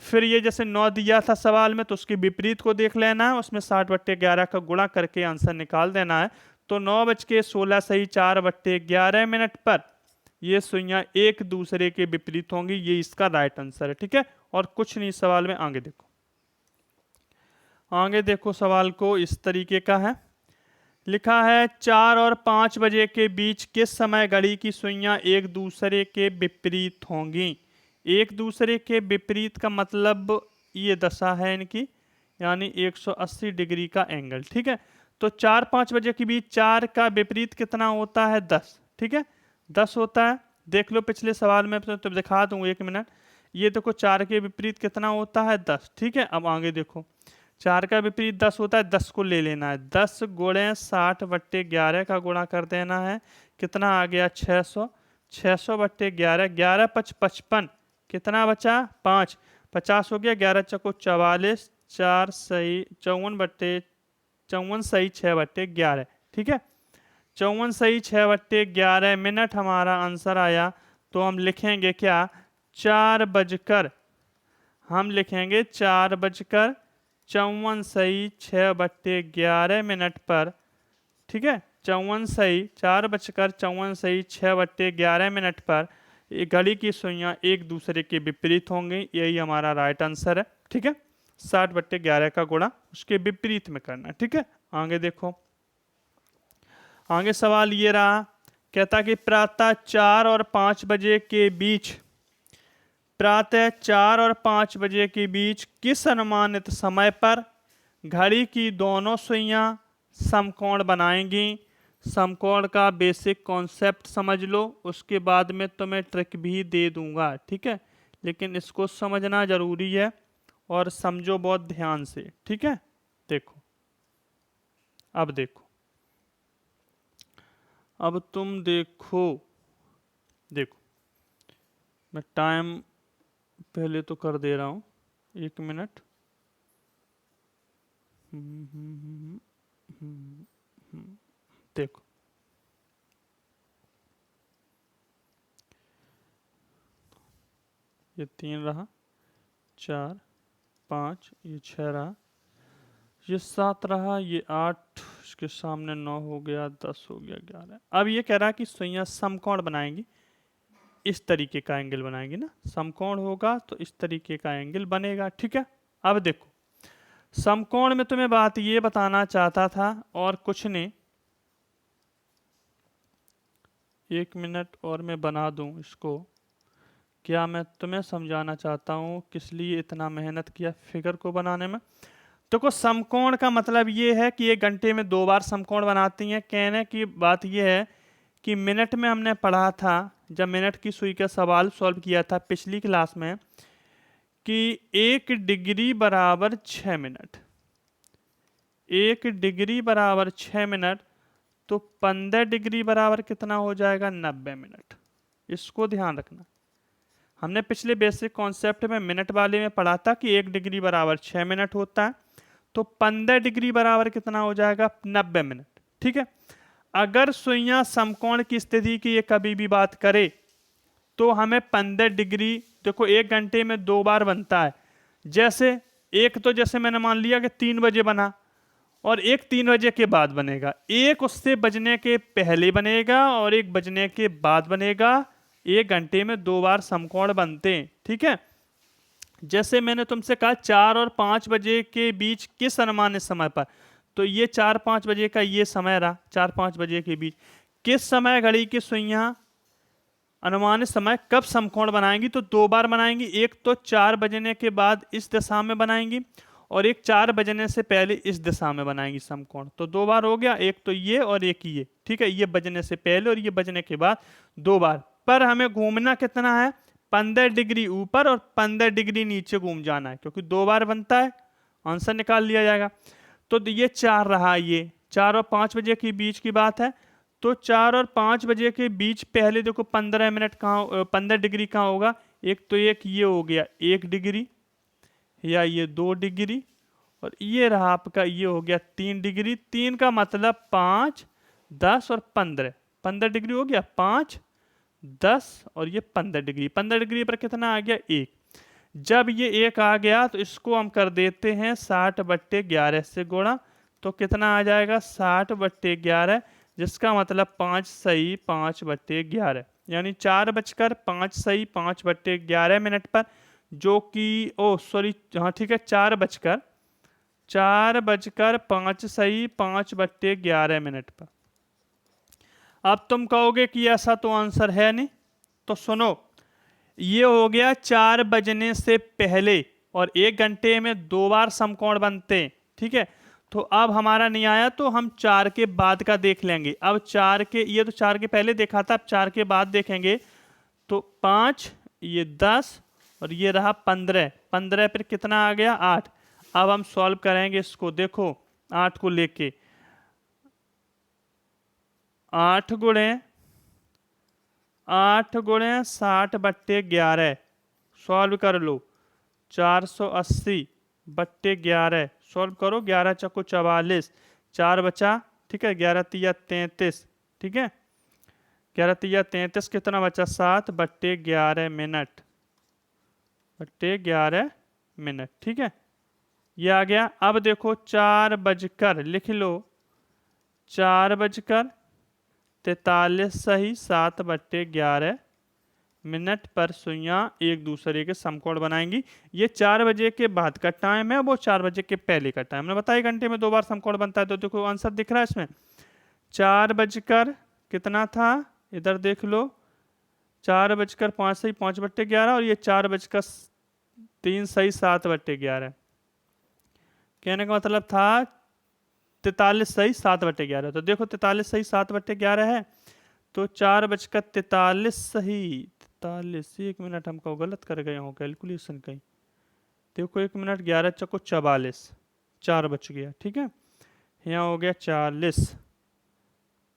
फिर ये जैसे 9 दिया था सवाल में तो उसके विपरीत को देख लेना है, उसमें 60/11 का गुणा करके आंसर निकाल देना है। तो 9:16 सही 4/11 मिनट पर ये सुइयां एक दूसरे के विपरीत होंगी, ये इसका राइट आंसर है, ठीक है। और कुछ नहीं सवाल में, आगे देखो, आगे देखो सवाल को इस तरीके का है, लिखा है 4 और 5 बजे के बीच किस समय घड़ी की सुइयां एक दूसरे के विपरीत होंगी। एक दूसरे के विपरीत का मतलब ये दशा है इनकी, यानी 180 डिग्री का एंगल, ठीक है। तो 4-5 बजे के बीच 4 का विपरीत कितना होता है 10, ठीक है, 10 होता है। देख लो पिछले सवाल में तो दिखा दूँ 1 मिनट, ये देखो 4 के विपरीत कितना होता है 10, ठीक है। अब आगे देखो 4 का विपरीत 10 होता है, 10 को ले लेना है। 10 गुणे 60/11 का गुणा कर देना है, कितना आ गया 600। 600/11, 11 5 55, कितना बचा 5, 50 हो गया। 11 चौको 44, 4 सही 54 सही 6/11, ठीक है। 54 सही 6/11 मिनट हमारा आंसर आया। तो हम लिखेंगे क्या, 4 54 सही 6/11 मिनट पर, ठीक है। 4 54 सही 6/11 मिनट पर ये घड़ी की सुइयां एक दूसरे के विपरीत होंगी, यही हमारा राइट आंसर है, ठीक है। 60/11 का गुणा उसके विपरीत में करना, ठीक है। आगे देखो, आगे सवाल ये रहा, कहता कि प्रातः 4 और 5 बजे के बीच, प्रातः 4 और 5 बजे के बीच किस अनुमानित समय पर घड़ी की दोनों सुइयां समकोण बनाएंगी। समकोण का बेसिक कॉन्सेप्ट समझ लो, उसके बाद में तो मैं ट्रिक भी दे दूंगा, ठीक है। लेकिन इसको समझना जरूरी है और समझो बहुत ध्यान से, ठीक है। देखो, अब देखो, अब तुम देखो, देखो मैं टाइम पहले तो कर दे रहा हूं, 1 मिनट। देखो, ये 3 रहा, 4 5, ये 6 रहा, ये 7 रहा, ये 8, इसके सामने 9 हो गया, 10 हो गया, 11। अब ये कह रहा कि सुइयां समकोण बनाएंगी, इस तरीके का एंगल बनाएंगे ना, समकोण होगा तो इस तरीके का एंगल बनेगा, ठीक है। अब देखो, समकोण में तुम्हें बात ये बताना चाहता था और कुछ नहीं। 1 मिनट और मैं बना दूं इसको। क्या मैं तुम्हें समझाना चाहता हूं किस लिए इतना मेहनत किया फिगर को बनाने में। देखो, समकोण का मतलब ये है कि 1 घंटे में 2 बार समकोण बनाती हैं। कहने की बात ये है कि मिनट में हमने पढ़ा था, जब मिनट की सुई का सवाल सॉल्व किया था पिछली क्लास में, कि 1 डिग्री बराबर 6 मिनट, 1 डिग्री बराबर 6 मिनट, तो 15 डिग्री बराबर कितना हो जाएगा, 90 मिनट। इसको ध्यान रखना, हमने पिछले बेसिक कॉन्सेप्ट में मिनट वाले में पढ़ा था कि 1 डिग्री बराबर 6 मिनट होता है, तो 15 डिग्री बराबर कितना हो जाएगा, 90 मिनट, ठीक है। अगर सुइयां समकोण की स्थिति की ये कभी भी बात करे तो हमें 15 डिग्री, देखो 1 घंटे में 2 बार बनता है। जैसे एक तो जैसे मैंने मान लिया कि 3 बजे बना, और एक 3 बजे के बाद बनेगा, एक उससे बजने के पहले बनेगा और एक बजने के बाद बनेगा। 1 घंटे में 2 बार समकोण बनते हैं, ठीक है। जैसे मैंने तुमसे कहा 4 और 5 बजे के बीच किस अनुमानित समय पर, तो ये 4-5 बजे का ये समय रहा, 4-5 बजे के बीच किस समय घड़ी की सुइयां अनुमानित समय कब समकोण बनाएंगी, तो 2 बार बनाएंगी। एक तो 4 बजने के बाद इस दिशा में बनाएंगी और एक 4 बजने से पहले इस दिशा में बनाएंगी समकोण, तो 2 बार हो गया। एक तो ये और एक ये, ठीक है। ये बजने से पहले और ये बजने के बाद 2 बार। पर हमें घूमना कितना है, 15 डिग्री ऊपर और 15 डिग्री नीचे घूम जाना है, क्योंकि 2 बार बनता है, आंसर निकाल लिया जाएगा। तो ये 4 रहा, ये 4 और 5 बजे के बीच की बात है। तो 4 और 5 बजे के बीच पहले देखो 15 मिनट कहाँ, 15 डिग्री कहाँ होगा, एक तो एक ये हो गया 1 डिग्री, या ये 2 डिग्री, और ये रहा आपका ये हो गया 3 डिग्री। 3 का मतलब 5, 10 और 15, 15 डिग्री हो गया, 5, 10 और ये 15 डिग्री। 15 डिग्री पर कितना आ गया, 1। जब ये 1 आ गया तो इसको हम कर देते हैं 60/11 से गुणा, तो कितना आ जाएगा 60/11, जिसका मतलब 5 सही 5/11, यानी 4:05 सही 5/11 मिनट पर, जो कि ओ सॉरी, हाँ ठीक है, 4:05 सही 5/11 मिनट पर। अब तुम कहोगे कि ऐसा तो आंसर है नहीं, तो सुनो, ये हो गया 4 बजने से पहले, और 1 घंटे में 2 बार समकोण बनते हैं, ठीक है। तो अब हमारा नहीं आया तो हम 4 के बाद का देख लेंगे। अब 4 के, ये तो 4 के पहले देखा था, अब 4 के बाद देखेंगे। तो 5, ये 10 और ये रहा 15, 15 फिर कितना आ गया, 8। अब हम सॉल्व करेंगे इसको। देखो 8 को लेके 8 गुणे 60/11 सॉल्व कर लो। 480/11 सॉल्व करो। 11 चौको 44, 4 बचा, ठीक है। 11 तिया 33, ठीक है। 11 तिया 33 कितना बचा? 7/11 मिनट, ठीक है। ये आ गया। अब देखो 4 बजकर, लिख लो 4:43 सही 7/11 मिनट पर सुइयां एक दूसरे के समकोण बनाएंगी। ये 4 बजे के बाद का टाइम है, वो 4 बजे के पहले का टाइम। मैंने बताया घंटे में 2 बार समकोण बनता है। तो देखो आंसर दिख रहा है इसमें 4 बजकर कितना था, इधर देख लो 4:05 सही 5/11 और ये 4:03 सही 7/11। कहने का मतलब था 43 सही 7/11। तो देखो 43 सही 7/11 है, तो 4:43 सही 43। 1 मिनट हमको गलत कर गए हो कैलकुलेशन कहीं। देखो 1 मिनट 11 चौको 44, 4 बच गया, ठीक है। यहाँ हो गया 40,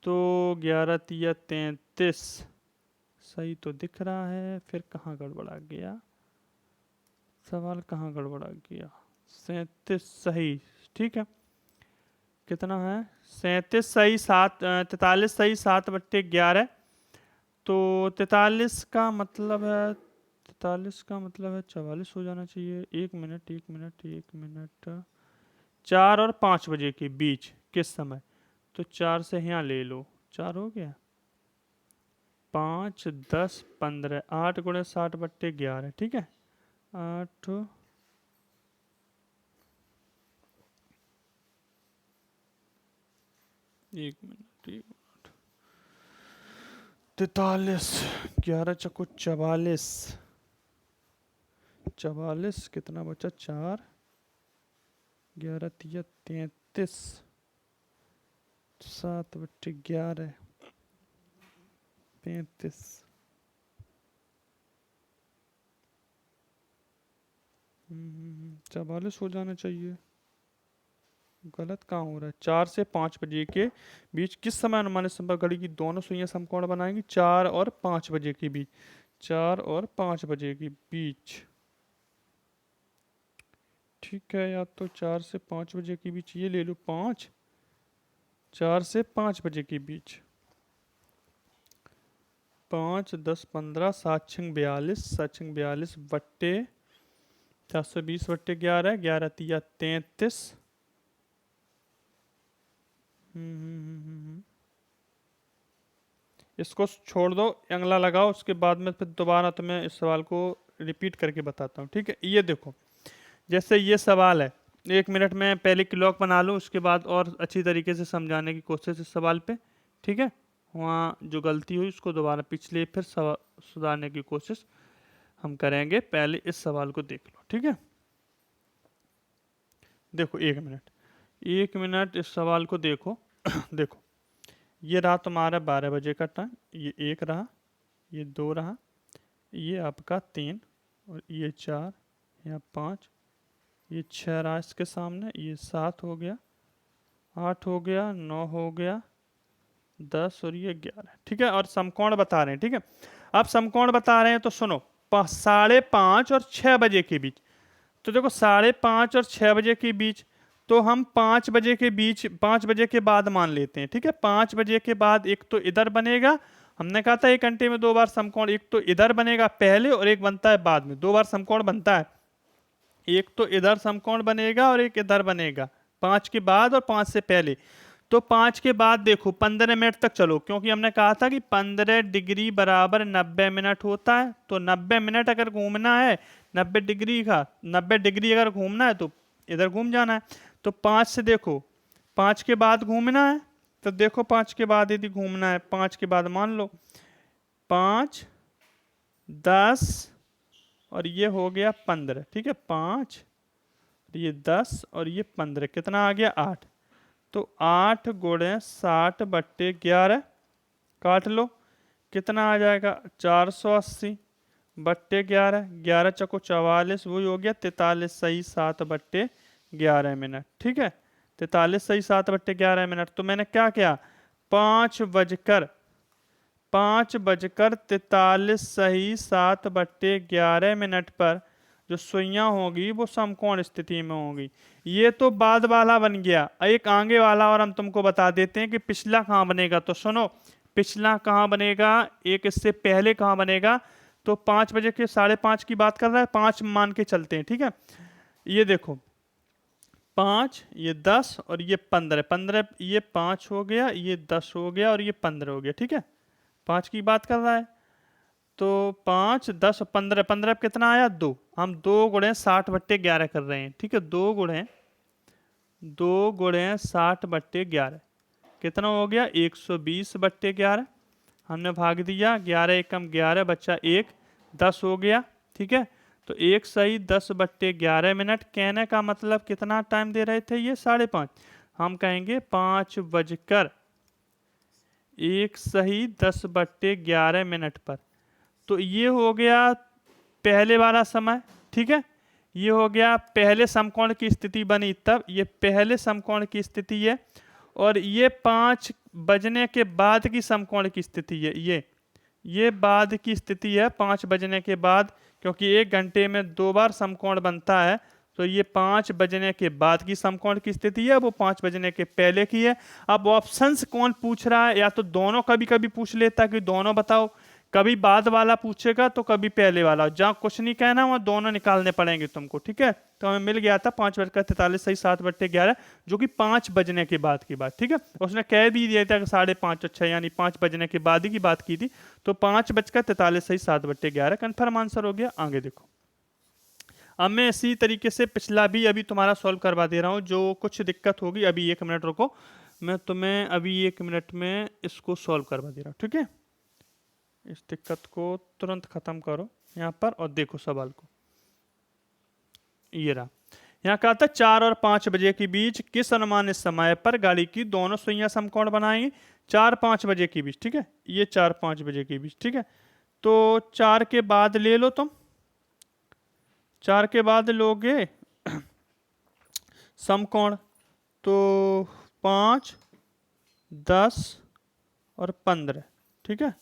तो 11 तिया 33 सही तो दिख रहा है। फिर कहाँ गड़बड़ा गया सवाल, कहाँ गड़बड़ा गया? 37 सही, ठीक है। कितना है? 37 सही 43 सही 7/11। तो 43 का मतलब है 44 हो जाना चाहिए। 1 मिनट 4 और 5 बजे के बीच किस समय? तो 4 से यहाँ ले लो, 4 हो गया, 5 10 15, 8 गुणे 60/11, ठीक है। 8 1 मिनट 43, 11 चौको 44, 44 कितना बचा? 4, 11 तिया 33, 7/11 35। 44 हो जाना चाहिए। गलत कहाँ हो रहा है? 4 से 5 बजे के बीच किस समय अनुमानित संपर्क घड़ी की दोनों सुइयां समकोण बनाएंगी? 4 और 5 बजे के बीच, 4 और 5 बजे के बीच, ठीक है। या तो 4 से 5 बजे के बीच ये ले लो 5, 4 से 5 बजे के बीच 5 10 15, 7 6 42, 7 6 42 बट्टे 420/11, 11 तिया 33। इसको छोड़ दो, अगला लगाओ, उसके बाद में फिर दोबारा तुम्हें इस सवाल को रिपीट करके बताता हूँ, ठीक है। ये देखो जैसे ये सवाल है, 1 मिनट में पहले क्लॉक बना लूँ, उसके बाद और अच्छी तरीके से समझाने की कोशिश इस सवाल पे, ठीक है। वहाँ जो गलती हुई उसको दोबारा पिछले फिर सुधारने की कोशिश हम करेंगे। पहले इस सवाल को देख लो, ठीक है। देखो 1 मिनट इस सवाल को देखो। देखो ये रहा तुम्हारा 12 बजे का टाइम, ये 1 रहा, ये 2 रहा, ये आपका 3 और ये 4, यहाँ 5, ये 6 रहा इसके सामने, ये 7 हो गया, 8 हो गया, 9 हो गया, 10 और ये 11, ठीक है। और समकोण बता रहे हैं, ठीक है। अब समकोण बता रहे हैं तो सुनो, 5:30 और 6 बजे के बीच। तो देखो 5:30 और 6 बजे के बीच, तो हम 5 बजे के बीच 5 बजे के बाद मान लेते हैं, ठीक है। 5 बजे के बाद एक तो इधर बनेगा, हमने कहा था 1 घंटे में 2 बार समकोण, एक तो इधर बनेगा पहले और एक बनता है बाद में, 2 बार समकोण बनता है। एक तो इधर समकोण बनेगा और एक इधर बनेगा, 5 के बाद और 5 से पहले। तो 5 के बाद देखो 15 मिनट तक चलो, क्योंकि हमने कहा था कि 15 डिग्री बराबर 90 मिनट होता है। तो 90 मिनट अगर घूमना है, 90 डिग्री का 90 डिग्री अगर घूमना है तो इधर घूम जाना है। तो 5 से देखो 5 के बाद घूमना है, तो देखो 5 के बाद यदि घूमना है, 5 के बाद मान लो 5 10 और ये हो गया 15, ठीक है। 5 ये 10 और ये 15, कितना आ गया? 8। तो 8 गुणे 60/11 काट लो, कितना आ जाएगा? 480/11, 11 चौको 44, वही हो गया 43 सही 7/11। 11 मिनट, ठीक है। 43 सही 7/11 मिनट। तो मैंने क्या किया, 5:43 सही 7/11 मिनट पर जो सुइयां होगी वो समकोण स्थिति में होंगी। ये तो बाद वाला बन गया, एक आगे वाला और हम तुमको बता देते हैं कि पिछला कहाँ बनेगा। तो सुनो, पिछला कहाँ बनेगा, एक इससे पहले कहाँ बनेगा। तो 5 बजे के 5:30 की बात कर रहा है, 5 मान के चलते हैं, ठीक है। ये देखो 5, ये 10 और ये 15, 15 ये 5 हो गया, ये 10 हो गया और ये 15 हो गया, ठीक है। 5 की बात कर रहा है। तो 5, 10, 15, 15 कितना आया, 2। हम 2 × 60/11 कर रहे हैं, ठीक है। 2 × 60/11 कितना हो गया, 120/11। हमने भाग दिया, 11 एकम 11 बच्चा 1, 10 हो गया, ठीक है। तो 1 सही 10/11 मिनट। कहने का मतलब कितना टाइम दे रहे थे ये, 5:30। हम कहेंगे 5:1 सही 10/11 मिनट पर। तो ये हो गया पहले वाला समय, ठीक है। ये हो गया पहले समकोण की स्थिति बनी तब, ये पहले समकोण की स्थिति है। और ये 5 बजने के बाद की समकोण की स्थिति है, ये बाद की स्थिति है 5 बजने के बाद, क्योंकि 1 घंटे में 2 बार समकोण बनता है। तो ये 5 बजने के बाद की समकोण की स्थिति है, वो 5 बजने के पहले की है। अब ऑप्शंस कौन पूछ रहा है, या तो दोनों कभी कभी पूछ लेता कि दोनों बताओ, कभी बाद वाला पूछेगा तो कभी पहले वाला। जहाँ कुछ नहीं कहना वहाँ दोनों निकालने पड़ेंगे तुमको, ठीक है। तो हमें मिल गया था 5:43 सही 7/11, जो कि 5 बजने के बाद की बात, ठीक है। उसने कह भी दिया था कि 5:30, अच्छा यानी 5 बजने के बाद ही की बात की थी। तो 5:43 सही 7/11 कन्फर्म आंसर हो गया। आगे देखो, अब मैं इसी तरीके से पिछला भी अभी तुम्हारा सॉल्व करवा दे रहा हूँ। जो कुछ दिक्कत होगी, अभी 1 मिनट रुको, मैं तुम्हें अभी 1 मिनट में इसको सॉल्व करवा दे रहा हूँ, ठीक है। इस दिक्कत को तुरंत खत्म करो यहाँ पर और देखो सवाल को। ये रहा, यहाँ कहा था 4 और 5 बजे के बीच किस अनुमानित समय पर गाड़ी की दोनों सुइयां समकोण बनाएंगी। 4-5 बजे के बीच, ठीक है। ये 4-5 बजे के बीच, ठीक है। तो 4 के बाद ले लो तुम, 4 के बाद लोगे समकोण। तो 5, 10 और 15, ठीक है।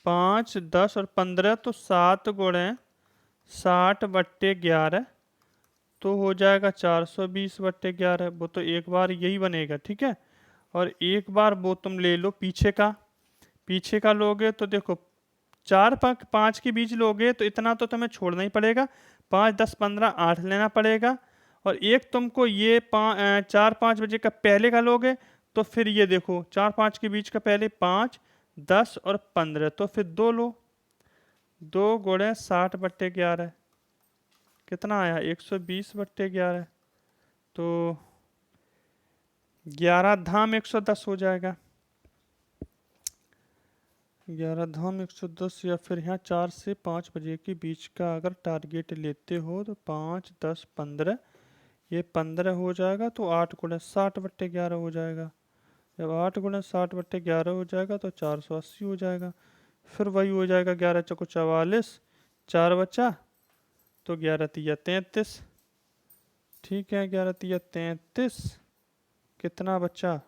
5, 10 और 15, तो 7 × 60/11 तो हो जाएगा 420/11। वो तो एक बार यही बनेगा, ठीक है। और एक बार वो तुम ले लो पीछे का, पीछे का लोगे तो देखो 4-5 के बीच लोगे तो इतना तो तुम्हें छोड़ना ही पड़ेगा, 5, 10, 15, 8 लेना पड़ेगा। और एक तुमको ये 4-5 बजे का पहले का लोगे तो फिर ये देखो 4-5 के बीच का पहले 5, 10 और 15, तो फिर 2 लो। 2 × 60/11 कितना आया, 120/11। तो 11 धाम 110 हो जाएगा, 11 धाम 110। या फिर यहाँ 4 से 5 बजे के बीच का अगर टारगेट लेते हो तो 5, 10, 15, ये 15 हो जाएगा। तो 8 × 60/11 हो जाएगा। जब 8 × 60/11 हो जाएगा तो 480 हो जाएगा। फिर वही हो जाएगा, 11 चौको 44, 4 बचा तो 11 तिया 33, ठीक है। 11 तिया 33, कितना बचा,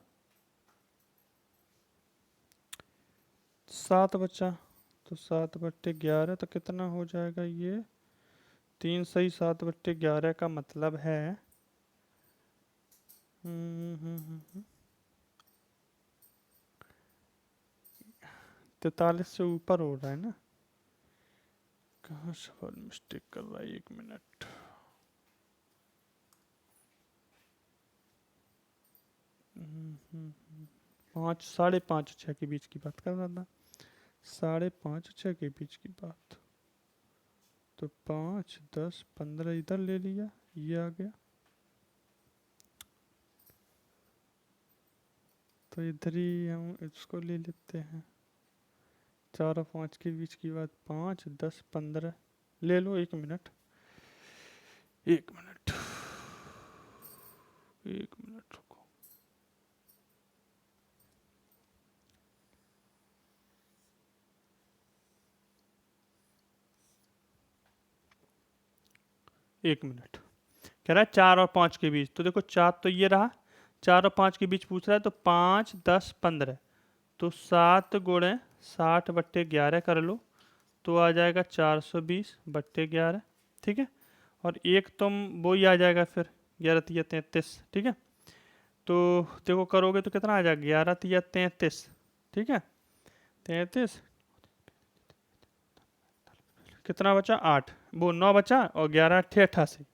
7 बचा। तो 7/11 तो कितना हो जाएगा, ये 3 सही 7/11 का मतलब है 43 से ऊपर हो रहा है ना। कहाँ सवाल मिस्टेक कर रहा है, 1 मिनट। पाँच 5:30-6 के बीच की बात कर रहा था, 5:30-6 के बीच की बात। तो 5, 10, 15 इधर ले लिया, ये आ गया। तो इधर ही हम इसको ले लेते हैं। 4 और 5 के बीच की बात, 5, 10, 15 ले लो। 1 मिनट, 1 मिनट, 1 मिनट रुको। एक मिनट, कह रहा है 4 और 5 के बीच। तो देखो 4 तो ये रहा, 4 और 5 के बीच पूछ रहा है, तो 5 10 15, तो 7 गुणे 60/11 कर लो, तो आ जाएगा 420/11। ठीक है, और एक तुम वो ही आ जाएगा फिर 11 तिया 33। ठीक है, तो देखो करोगे तो कितना आ जाएगा 11 तिया 33। ठीक है, 33, कितना बचा 8, वो 9 बचा, और 11 अट्ठे 88,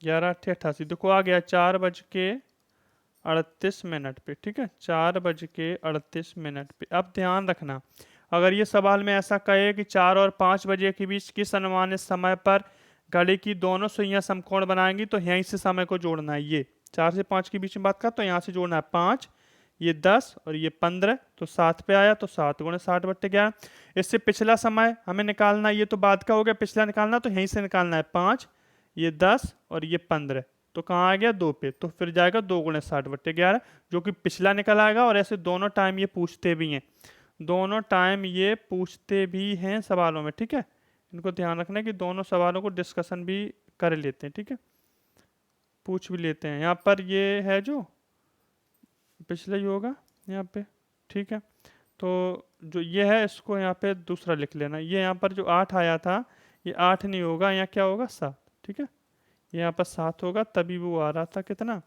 11 अट्ठे 88। देखो आ गया 4:38 पे। ठीक है, 4:38 पे। अब ध्यान रखना, अगर ये सवाल में ऐसा कहे कि 4 और 5 बजे के बीच किस अनुमानित समय पर घड़ी की दोनों सुइयां समकोण बनाएंगी, तो यहीं से समय को जोड़ना है। ये 4 से 5 के बीच में बात कर, तो यहाँ से जोड़ना है 5, ये 10 और ये 15, तो 7 पे आया, तो 7 गुणे 60/11। इससे पिछला समय हमें निकालना, ये तो बाद का हो गया, पिछला निकालना, तो यहीं से निकालना है 5, ये 10 और ये 15, तो कहाँ आ गया 2 पे, तो फिर जाएगा 2 गुणे 60/11, जो कि पिछला निकल आएगा। और ऐसे दोनों टाइम ये पूछते भी हैं, दोनों टाइम ये पूछते भी हैं सवालों में। ठीक है, इनको ध्यान रखना है कि दोनों सवालों को डिस्कशन भी कर लेते हैं। ठीक है, पूछ भी लेते हैं। यहाँ पर ये है जो पिछला ही होगा यहाँ पे। ठीक है, तो जो ये है इसको यहाँ पे दूसरा लिख लेना। ये यहाँ पर जो 8 आया था, ये 8 नहीं होगा, यहाँ क्या होगा 7। ठीक है, यहाँ पर 7 होगा, तभी वो आ रहा था कितना,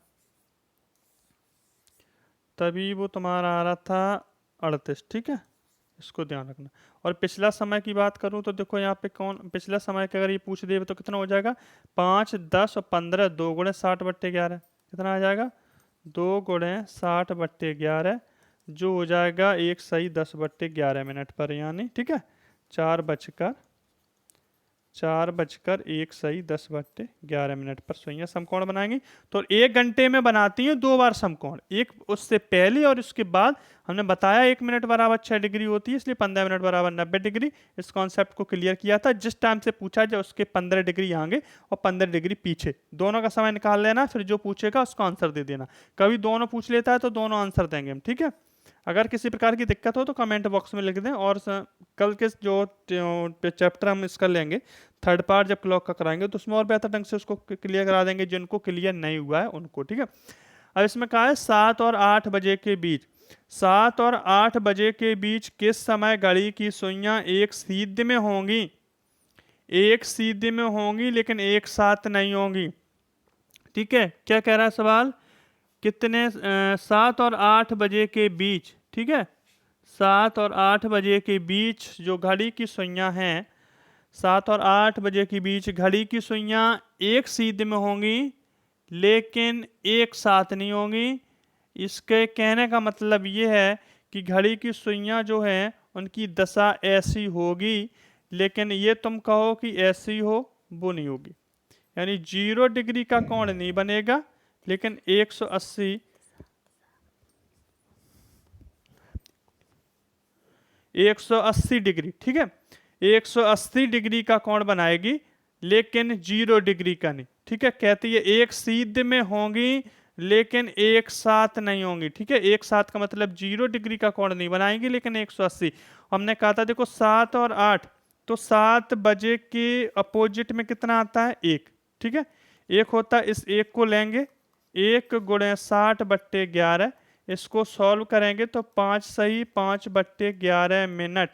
तभी वो तुम्हारा आ रहा था 38। ठीक है, इसको ध्यान रखना। और पिछला समय की बात करूं तो देखो यहाँ पे कौन पिछला समय का अगर ये पूछ दे तो कितना हो जाएगा 5 10 और 15, 2 गुणे 60/11, कितना आ जाएगा 2 गुणे 60/11, जो हो जाएगा 1 सही 10/11 पर, यानी ठीक है 4:1 सही 10/11 पर सुइयां समकोण बनाएंगी। तो 1 घंटे में बनाती हैं 2 बार समकोण, एक उससे पहले और उसके बाद। हमने बताया 1 मिनट बराबर 6 डिग्री होती है, इसलिए 15 मिनट बराबर 90 डिग्री। इस कॉन्सेप्ट को क्लियर किया था। जिस टाइम से पूछा जाए उसके 15 डिग्री आगे और 15 डिग्री पीछे, दोनों का समय निकाल लेना, फिर जो पूछेगा उसको आंसर दे देना। कभी दोनों पूछ लेता है तो दोनों आंसर देंगे हम। ठीक है, अगर किसी प्रकार की दिक्कत हो तो कमेंट बॉक्स में लिख दें। और कल के जो चैप्टर हम इसका लेंगे, थर्ड पार्ट जब क्लॉक का कराएंगे, तो उसमें और बेहतर ढंग से उसको क्लियर करा देंगे, जिनको क्लियर नहीं हुआ है उनको। ठीक है, अब इसमें कहा है 7 और 8 बजे के बीच, 7 और 8 बजे के बीच किस समय घड़ी की सुइयां एक सीध में होंगी, एक सीध में होंगी लेकिन एक साथ नहीं होंगी। ठीक है, क्या कह रहा है सवाल, कितने 7 और 8 बजे के बीच। ठीक है, 7 और 8 बजे के बीच जो घड़ी की सुइयां हैं, 7 और 8 बजे के बीच घड़ी की सुइयां एक सीध में होंगी लेकिन एक साथ नहीं होंगी। इसके कहने का मतलब ये है कि घड़ी की सुइयां जो हैं उनकी दशा ऐसी होगी, लेकिन ये तुम कहो कि ऐसी हो, वो नहीं होगी। यानी 0 डिग्री का कोण नहीं बनेगा, लेकिन 180 डिग्री, ठीक है 180 डिग्री का कोण बनाएगी, लेकिन 0 डिग्री का नहीं। ठीक है, कहती है एक सीध में होंगी लेकिन एक साथ नहीं होंगी। ठीक है, एक साथ का मतलब 0 डिग्री का कोण नहीं बनाएंगी, लेकिन 180। हमने कहा था देखो 7 और 8, तो 7 बजे के अपोजिट में कितना आता है 1। ठीक है, 1 होता है, इस 1 को लेंगे, 1 गुणे 60/11, इसको सॉल्व करेंगे तो 5 सही 5/11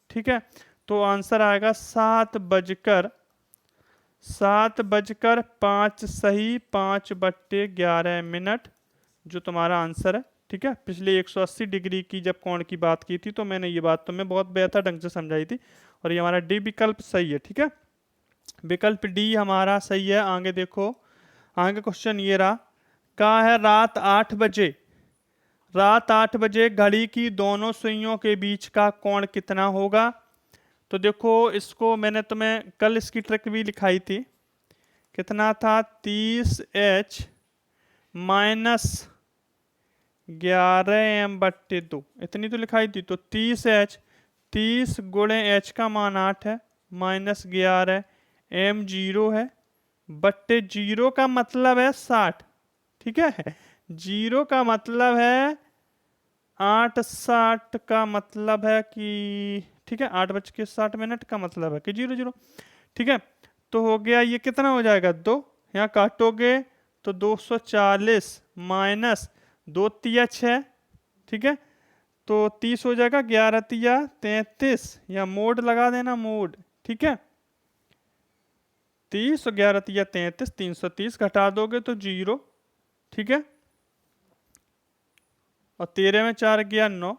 ठीक है, तो आंसर आएगा 7:05 सही 5/11, जो तुम्हारा आंसर है। ठीक है, पिछले 180 डिग्री की जब कोण की बात की थी तो मैंने ये बात तुम्हें बहुत बेहतर ढंग से समझाई थी, और ये हमारा डी विकल्प सही है। ठीक है, विकल्प डी हमारा सही है। आगे देखो, आगे क्वेश्चन ये रहा, कहा है रात 8 बजे, रात 8 बजे घड़ी की दोनों सुइयों के बीच का कोण कितना होगा। तो देखो इसको मैंने तुम्हें कल इसकी ट्रिक भी लिखाई थी, कितना था 30H माइनस 11m/2, इतनी तो लिखाई थी। तो 30H, 30 गुणे H का मान 8 है, माइनस 11, M 0 है, बट्टे 0 का मतलब है 60। ठीक है, 0 का मतलब है 8, 60 का मतलब है कि ठीक है 8:60 का मतलब है कि 0 0। ठीक है, तो हो गया ये कितना हो जाएगा 2, यहाँ काटोगे तो 240 माइनस 2 तिया 6, ठीक है, तो 30 हो जाएगा, 11 तिया 33, या मोड लगा देना मोड, ठीक है। 30 और 11 तिया 33, 330 घटा दोगे तो 0, ठीक है, और 13 में 4 गया 9,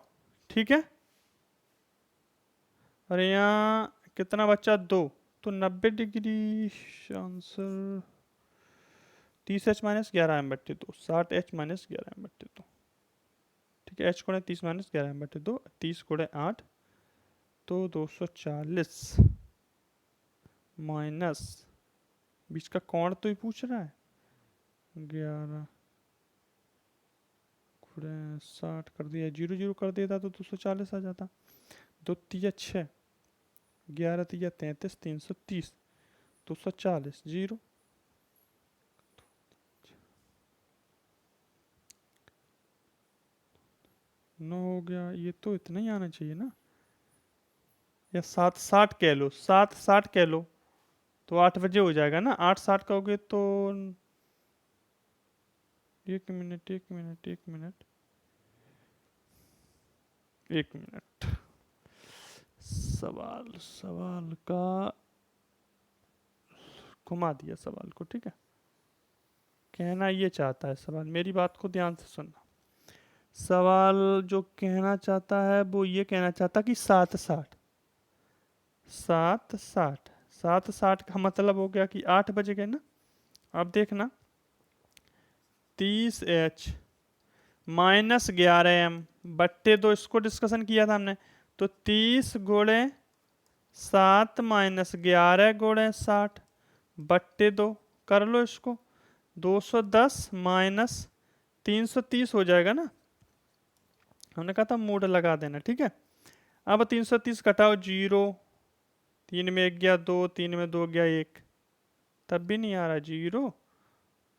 ठीक है। और यहाँ कितना बचा 2, तो 90 degree answer 30h minus 11m/2, 60h minus 11m/2, ठीक है। h गुणे 30 माइनस 11m/2, 30 गुणे 8 तो 240 माइनस बीच का कोण तो ही पूछ रहा है, 11 गुणे 60 कर दिया, 0 0 कर देता तो 240 आ जाता। 2 तिया 6, 11 तिया 33, 330, 240, 0। 9 हो गया, ये तो इतना ही आना चाहिए ना, या 760 कह लो, 760 कह लो तो 8 बजे हो जाएगा ना। 8:60 कहोगे तो 1 मिनट 1 मिनट 1 मिनट 1 मिनट, सवाल का घुमा दिया सवाल को, ठीक है। कहना ये चाहता है सवाल, मेरी बात को ध्यान से सुनना। सवाल जो कहना चाहता है वो ये कहना चाहता कि 760 का मतलब हो गया कि 8 बजे गए ना। अब देखना 30h माइनस 11m बट्टे 2, इसको डिस्कशन किया था हमने, तो 30 गुणे 7 माइनस 11 गुणे 60 बट्टे 2, कर लो इसको, 210 माइनस 330 हो जाएगा ना। हमने कहा था मोड लगा देना, ठीक है। अब 330 घटाओ 0, 3 में 1 गया 2, 3 में 2 गया 1, तब भी नहीं आ रहा 0,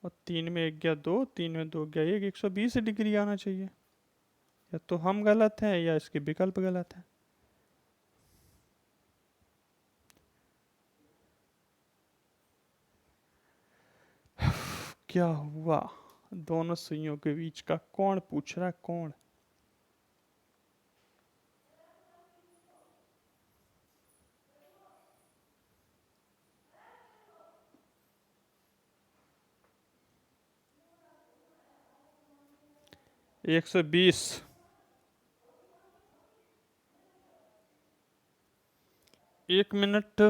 और 3 में 1 गया 2, 3 में 2 गया 1, 120 डिग्री आना चाहिए। या तो हम गलत हैं या इसके विकल्प गलत है। क्या हुआ, दोनों सुइयों के बीच का कोण पूछ रहा है, कोण। एक 120, 1 मिनट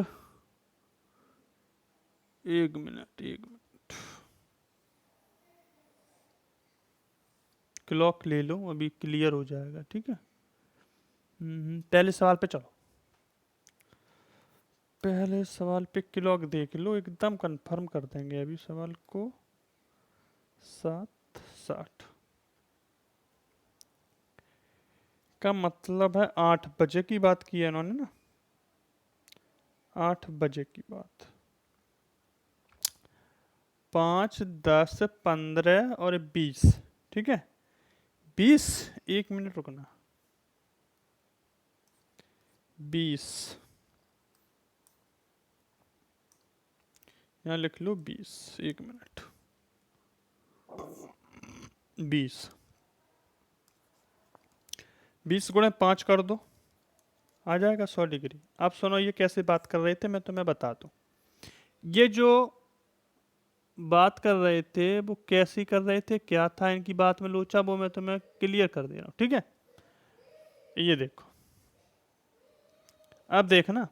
1 मिनट 1 मिनट, क्लॉक ले लो, अभी क्लियर हो जाएगा, ठीक है। पहले सवाल पे चलो, पहले सवाल पे क्लॉक देख लो, एकदम कंफर्म कर देंगे अभी सवाल को। 7:60 का मतलब है 8 बजे की बात की है इन्होंने ना, 8 बजे की बात। 5, 10, 15 और 20, ठीक है। 20, 1 मिनट रुकना, 20 यहाँ लिख लो 20, 1 मिनट, 20 गुणे 5 कर दो, आ जाएगा 100 डिग्री। अब सुनो ये कैसे बात कर रहे थे, मैं तुम्हें बता दूं। ये जो बात कर रहे थे वो कैसी कर रहे थे, क्या था इनकी बात में लोचा, वो मैं तुम्हें क्लियर कर दे रहा हूं, ठीक है। ये देखो, अब देखना,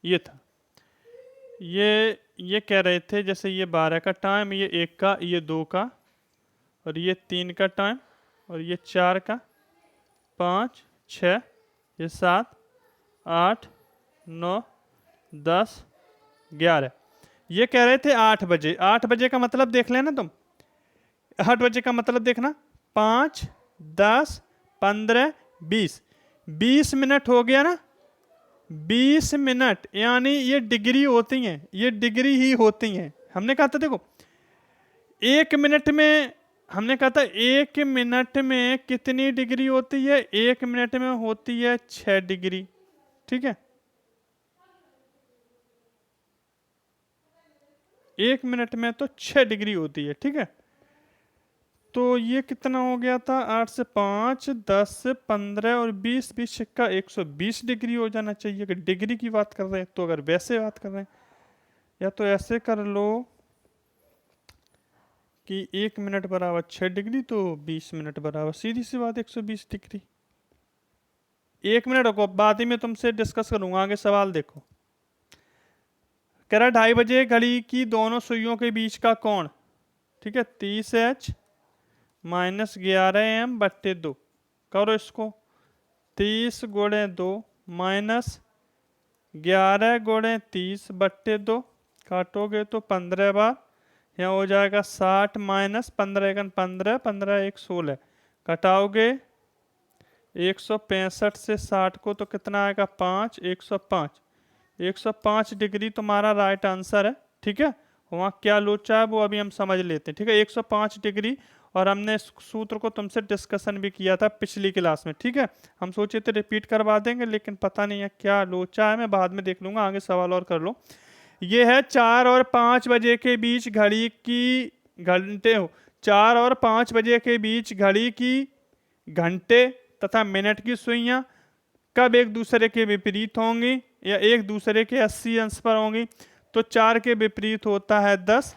ये था, ये कह रहे थे जैसे ये 12 का टाइम, ये 1 का, ये 2 का, और ये 3 का टाइम, और ये 4 का, 5, 6, ये 7, 8, 9, 10, 11। ये कह रहे थे 8 बजे। 8 बजे का मतलब देख लेना तुम, 8 बजे का मतलब देखना, 5, 10, 15, 20, 20 मिनट हो गया ना। 20 मिनट यानी ये डिग्री होती हैं, ये डिग्री ही होती हैं। हमने कहा था देखो 1 मिनट में, हमने कहा था 1 मिनट में कितनी डिग्री होती है, 1 मिनट में होती है 6 डिग्री, ठीक है। 1 मिनट में तो 6 डिग्री होती है, ठीक है। तो ये कितना हो गया था, 8 से 5, 10 से 15 और 20, 20 का 120 डिग्री हो जाना चाहिए अगर डिग्री की बात कर रहे हैं। तो अगर वैसे बात कर रहे हैं, या तो ऐसे कर लो कि 1 मिनट बराबर 6 डिग्री, तो 20 मिनट बराबर सीधी सी बात 120 डिग्री। 1 मिनट रुको, बाद ही में तुमसे डिस्कस करूंगा, आगे सवाल देखो। कह रहा 2:30 बजे घड़ी की दोनों सुइयों के बीच का कोण, ठीक है, 30H माइनस 11M बट्टे 2। करो इसको, 30 गुणे 2 माइनस 11 गुणे 30 बट्टे 2, काटोगे तो 15 बार, यहाँ हो जाएगा 60 माइनस 15 एकन 15, 15 एक 16, घटाओगे 165 से 60 को तो कितना आएगा 5, 105। 105 डिग्री तुम्हारा राइट आंसर है, ठीक है। वहाँ क्या लोचा है वो अभी हम समझ लेते हैं, ठीक है। 105 डिग्री, और हमने इस सूत्र को तुमसे डिस्कशन भी किया था पिछली क्लास में, ठीक है। हम सोचे थे रिपीट करवा देंगे, लेकिन पता नहीं है क्या लोचा है, मैं बाद में देख लूंगा। आगे सवाल और कर लो। ये है 4 और 5 बजे के बीच घड़ी की घंटे, 4 और 5 बजे के बीच घड़ी की घंटे तथा मिनट की सुइयां कब एक दूसरे के विपरीत होंगी या एक दूसरे के 80 अंश पर होंगी। तो 4 के विपरीत होता है 10,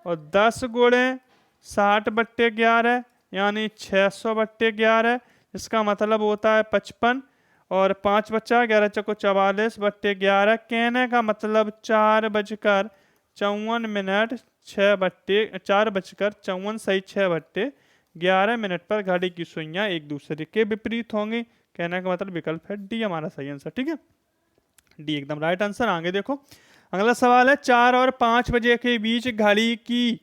और 10 गुणे 60 बट्टे 11 यानी 600 बट्टे 11, इसका मतलब होता है 55, और 5 बच्चा 11 चको 44 बट्टे 11। कहने का मतलब 4:54 6 बट्टे 4:54 सही 6 बट्टे 11 मिनट पर घड़ी की सुइयां एक दूसरे के विपरीत होंगी। कहने का मतलब विकल्प है डी हमारा सही आंसर, ठीक है। डी एकदम राइट आंसर। आगे देखो, अगला सवाल है 4 और 5 बजे के बीच घड़ी की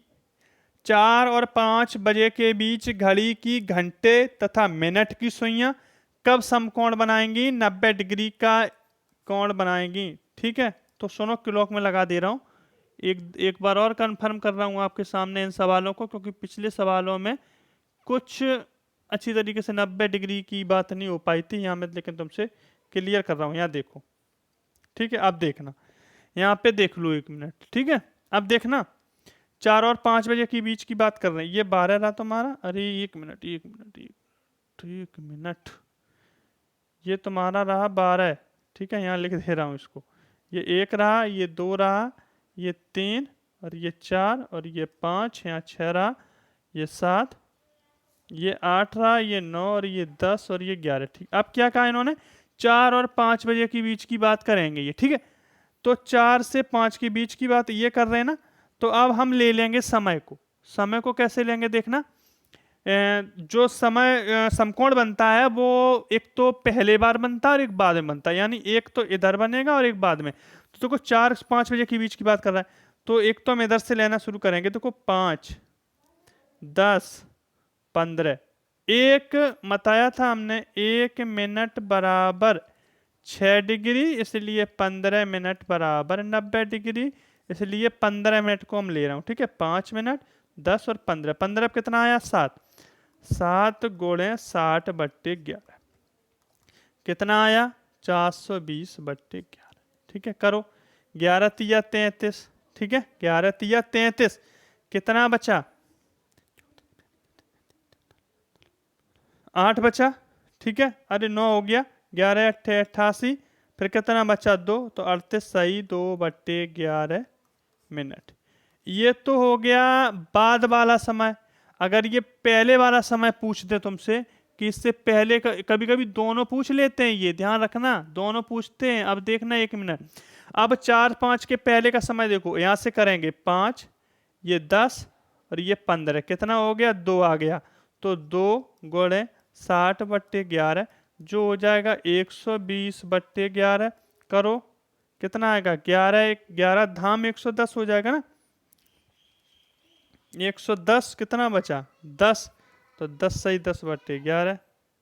4 और 5 बजे के बीच घड़ी की घंटे तथा मिनट की सुइयां कब समकोण बनाएंगी, 90 डिग्री का कोण बनाएंगी, ठीक है। तो सुनो, क्लॉक में लगा दे रहा हूं, एक बार और कंफर्म कर रहा हूं आपके सामने इन सवालों को, क्योंकि पिछले सवालों में कुछ अच्छी तरीके से 90 डिग्री की बात नहीं हो पाई थी यहाँ में, लेकिन तुमसे क्लियर कर रहा हूँ। यहाँ देखो, ठीक है, अब देखना, यहाँ पे देख लो 1 मिनट, ठीक है। अब देखना, 4 और 5 बजे के बीच की बात कर रहे हैं। ये 12 रहा तुम्हारा, अरे 1 मिनट 1 मिनट 1 मिनट, ये तुम्हारा रहा 12, ठीक है, यहाँ लिख दे रहा हूँ इसको। ये 1 रहा, ये 2 रहा, ये 3, और ये 4, और ये 5, यहाँ 6 रहा, ये 7, ये 8 रहा, ये 9, और ये 10, और ये 11, ठीक। अब क्या कहा इन्होंने, 4 और 5 बजे के बीच की बात करेंगे ये, ठीक है। तो 4 से 5 के बीच की बात ये कर रहे हैं ना, तो अब हम ले लेंगे समय को। समय को कैसे लेंगे देखना, जो समय समकोण बनता है वो एक तो पहले बार बनता है और एक बाद में बनता है, यानी एक तो इधर बनेगा और एक बाद में। तो देखो 4-5 बजे के बीच की बात कर रहा है, तो एक तो हम इधर से लेना शुरू करेंगे। देखो 5, 10, 15, एक बताया था हमने 1 मिनट बराबर 6 डिग्री, इसलिए 15 मिनट बराबर 90 डिग्री, इसलिए 15 मिनट को हम ले रहा हूँ, ठीक है। 5 मिनट, 10 और 15, 15 कितना आया 7, 7 गुणे 60 बट्टे 11 कितना आया 420 बट्टे 11, ठीक है। करो 11 तिया 33, ठीक है, 11 तिया 33, कितना बचा 8 बचा, ठीक है। अरे 9 हो गया, 11 8 88, फिर कितना बचा 2, तो 38 सही 2 बट्टे 11 मिनट। ये तो हो गया बाद वाला समय। अगर ये पहले वाला समय पूछ दे तुमसे कि इससे पहले का, कभी कभी दोनों पूछ लेते हैं, ये ध्यान रखना, दोनों पूछते हैं। अब देखना 1 मिनट, अब 4-5 के पहले का समय देखो, यहां से करेंगे 5, ये 10 और ये 15, कितना हो गया 2 आ गया, तो 2 गुणे 60 बट्टे 11 जो हो जाएगा 120 बट्टे 11। करो कितना आएगा 11 11 धाम 110 हो जाएगा ना, 110 कितना बचा 10, तो 10 सही 10 बट्टे 11,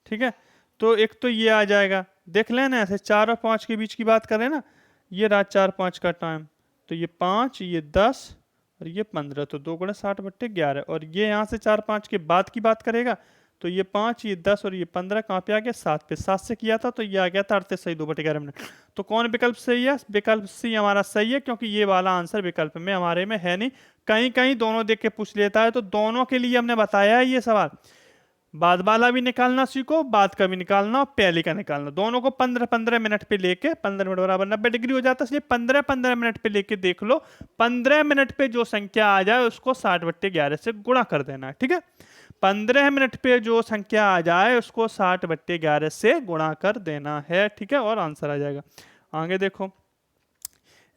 ठीक है। तो एक तो ये आ जाएगा, देख लेना ऐसे 4 और 5 के बीच की बात करें ना, ये रात 4-5 का टाइम, तो ये 5, ये 10 और ये 15, तो 2 गुणे 60 बट्टे 11, और ये यहाँ से 4-5 के बाद की बात करेगा तो ये 5, ये 10 और ये 15 कहाँ पे आ गया 7 पे। 7 से किया था तो ये आ गया था 38 सही 2/11 मिनट। तो कौन विकल्प सही है? विकल्प सी हमारा सही है, क्योंकि ये वाला आंसर विकल्प में हमारे में है नहीं। कहीं कहीं दोनों देख के पूछ लेता है, तो दोनों के लिए हमने बताया है ये सवाल। बाद वाला भी निकालना सीखो, बाद का भी निकालना और पहले का निकालना, दोनों को 15-15 मिनट पे लेके, 15 मिनट बराबर 90 डिग्री हो जाता है, इसलिए 15-15 मिनट पे लेके देख लो। 15 मिनट पे जो संख्या आ जाए उसको 60/11 से गुणा कर देना है, ठीक है। 15 मिनट पे जो संख्या आ जाए उसको 60/11 से गुणा कर देना है, ठीक है, और आंसर आ जाएगा। आगे देखो,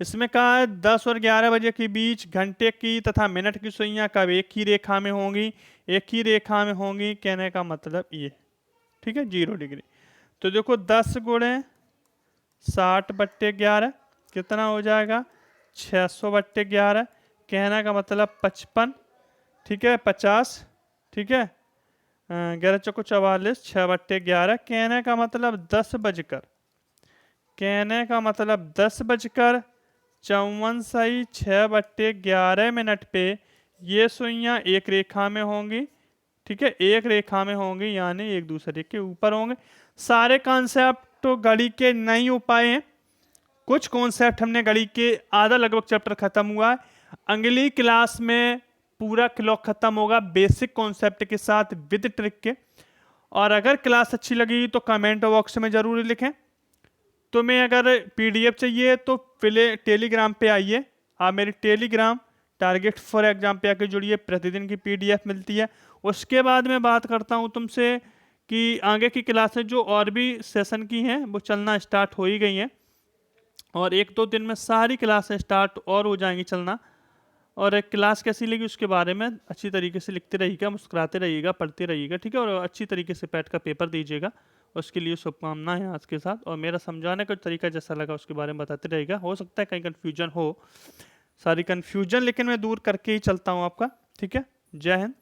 इसमें कहा है 10 और 11 बजे के बीच घंटे की तथा मिनट की सुइयां कब एक ही रेखा में होंगी? एक ही रेखा में होंगी, कहने का मतलब ये, ठीक है, 0 डिग्री। तो देखो 10 गुणे 60/11 कितना हो जाएगा? 600/11। कहने का मतलब 55, ठीक है, 50, ठीक है, 11 चौको 44, 6/11। कहने का मतलब 10 बजकर, कहने का मतलब 10 बजकर 54 सही 6/11 मिनट पे ये सुइयां एक रेखा में होंगी, ठीक है, एक रेखा में होंगी, यानी एक दूसरे के ऊपर होंगे। सारे कॉन्सेप्ट तो गणित के नहीं हो पाए हैं, कुछ कॉन्सेप्ट हमने गणित के आधा लगभग चैप्टर खत्म हुआ है। अगली क्लास में पूरा क्लॉक खत्म होगा बेसिक कॉन्सेप्ट के साथ विद ट्रिक के। और अगर क्लास अच्छी लगी तो कमेंट बॉक्स में जरूर लिखें। तुम्हें अगर पीडीएफ चाहिए तो पहले टेलीग्राम पे आइए, आप मेरे टेलीग्राम टारगेट फॉर एग्जाम पे आके जुड़िए, प्रतिदिन की पीडीएफ मिलती है। उसके बाद मैं बात करता हूँ तुमसे कि आगे की क्लासें जो और भी सेशन की हैं वो चलना स्टार्ट हो ही गई हैं, और 1-2 दिन में सारी क्लासें स्टार्ट और हो जाएंगी चलना। और एक क्लास कैसी लगी उसके बारे में अच्छी तरीके से लिखते रहिएगा, मुस्कुराते रहिएगा, पढ़ते रहिएगा, ठीक है, और अच्छी तरीके से पैट का पेपर दीजिएगा। उसके लिए शुभकामनाएं हैं आज के साथ, और मेरा समझाने का तरीका जैसा लगा उसके बारे में बताते रहेगा। हो सकता है कहीं कन्फ्यूजन हो, सारी कन्फ्यूजन लेकिन मैं दूर करके ही चलता हूँ आपका, ठीक है। जय हिंद।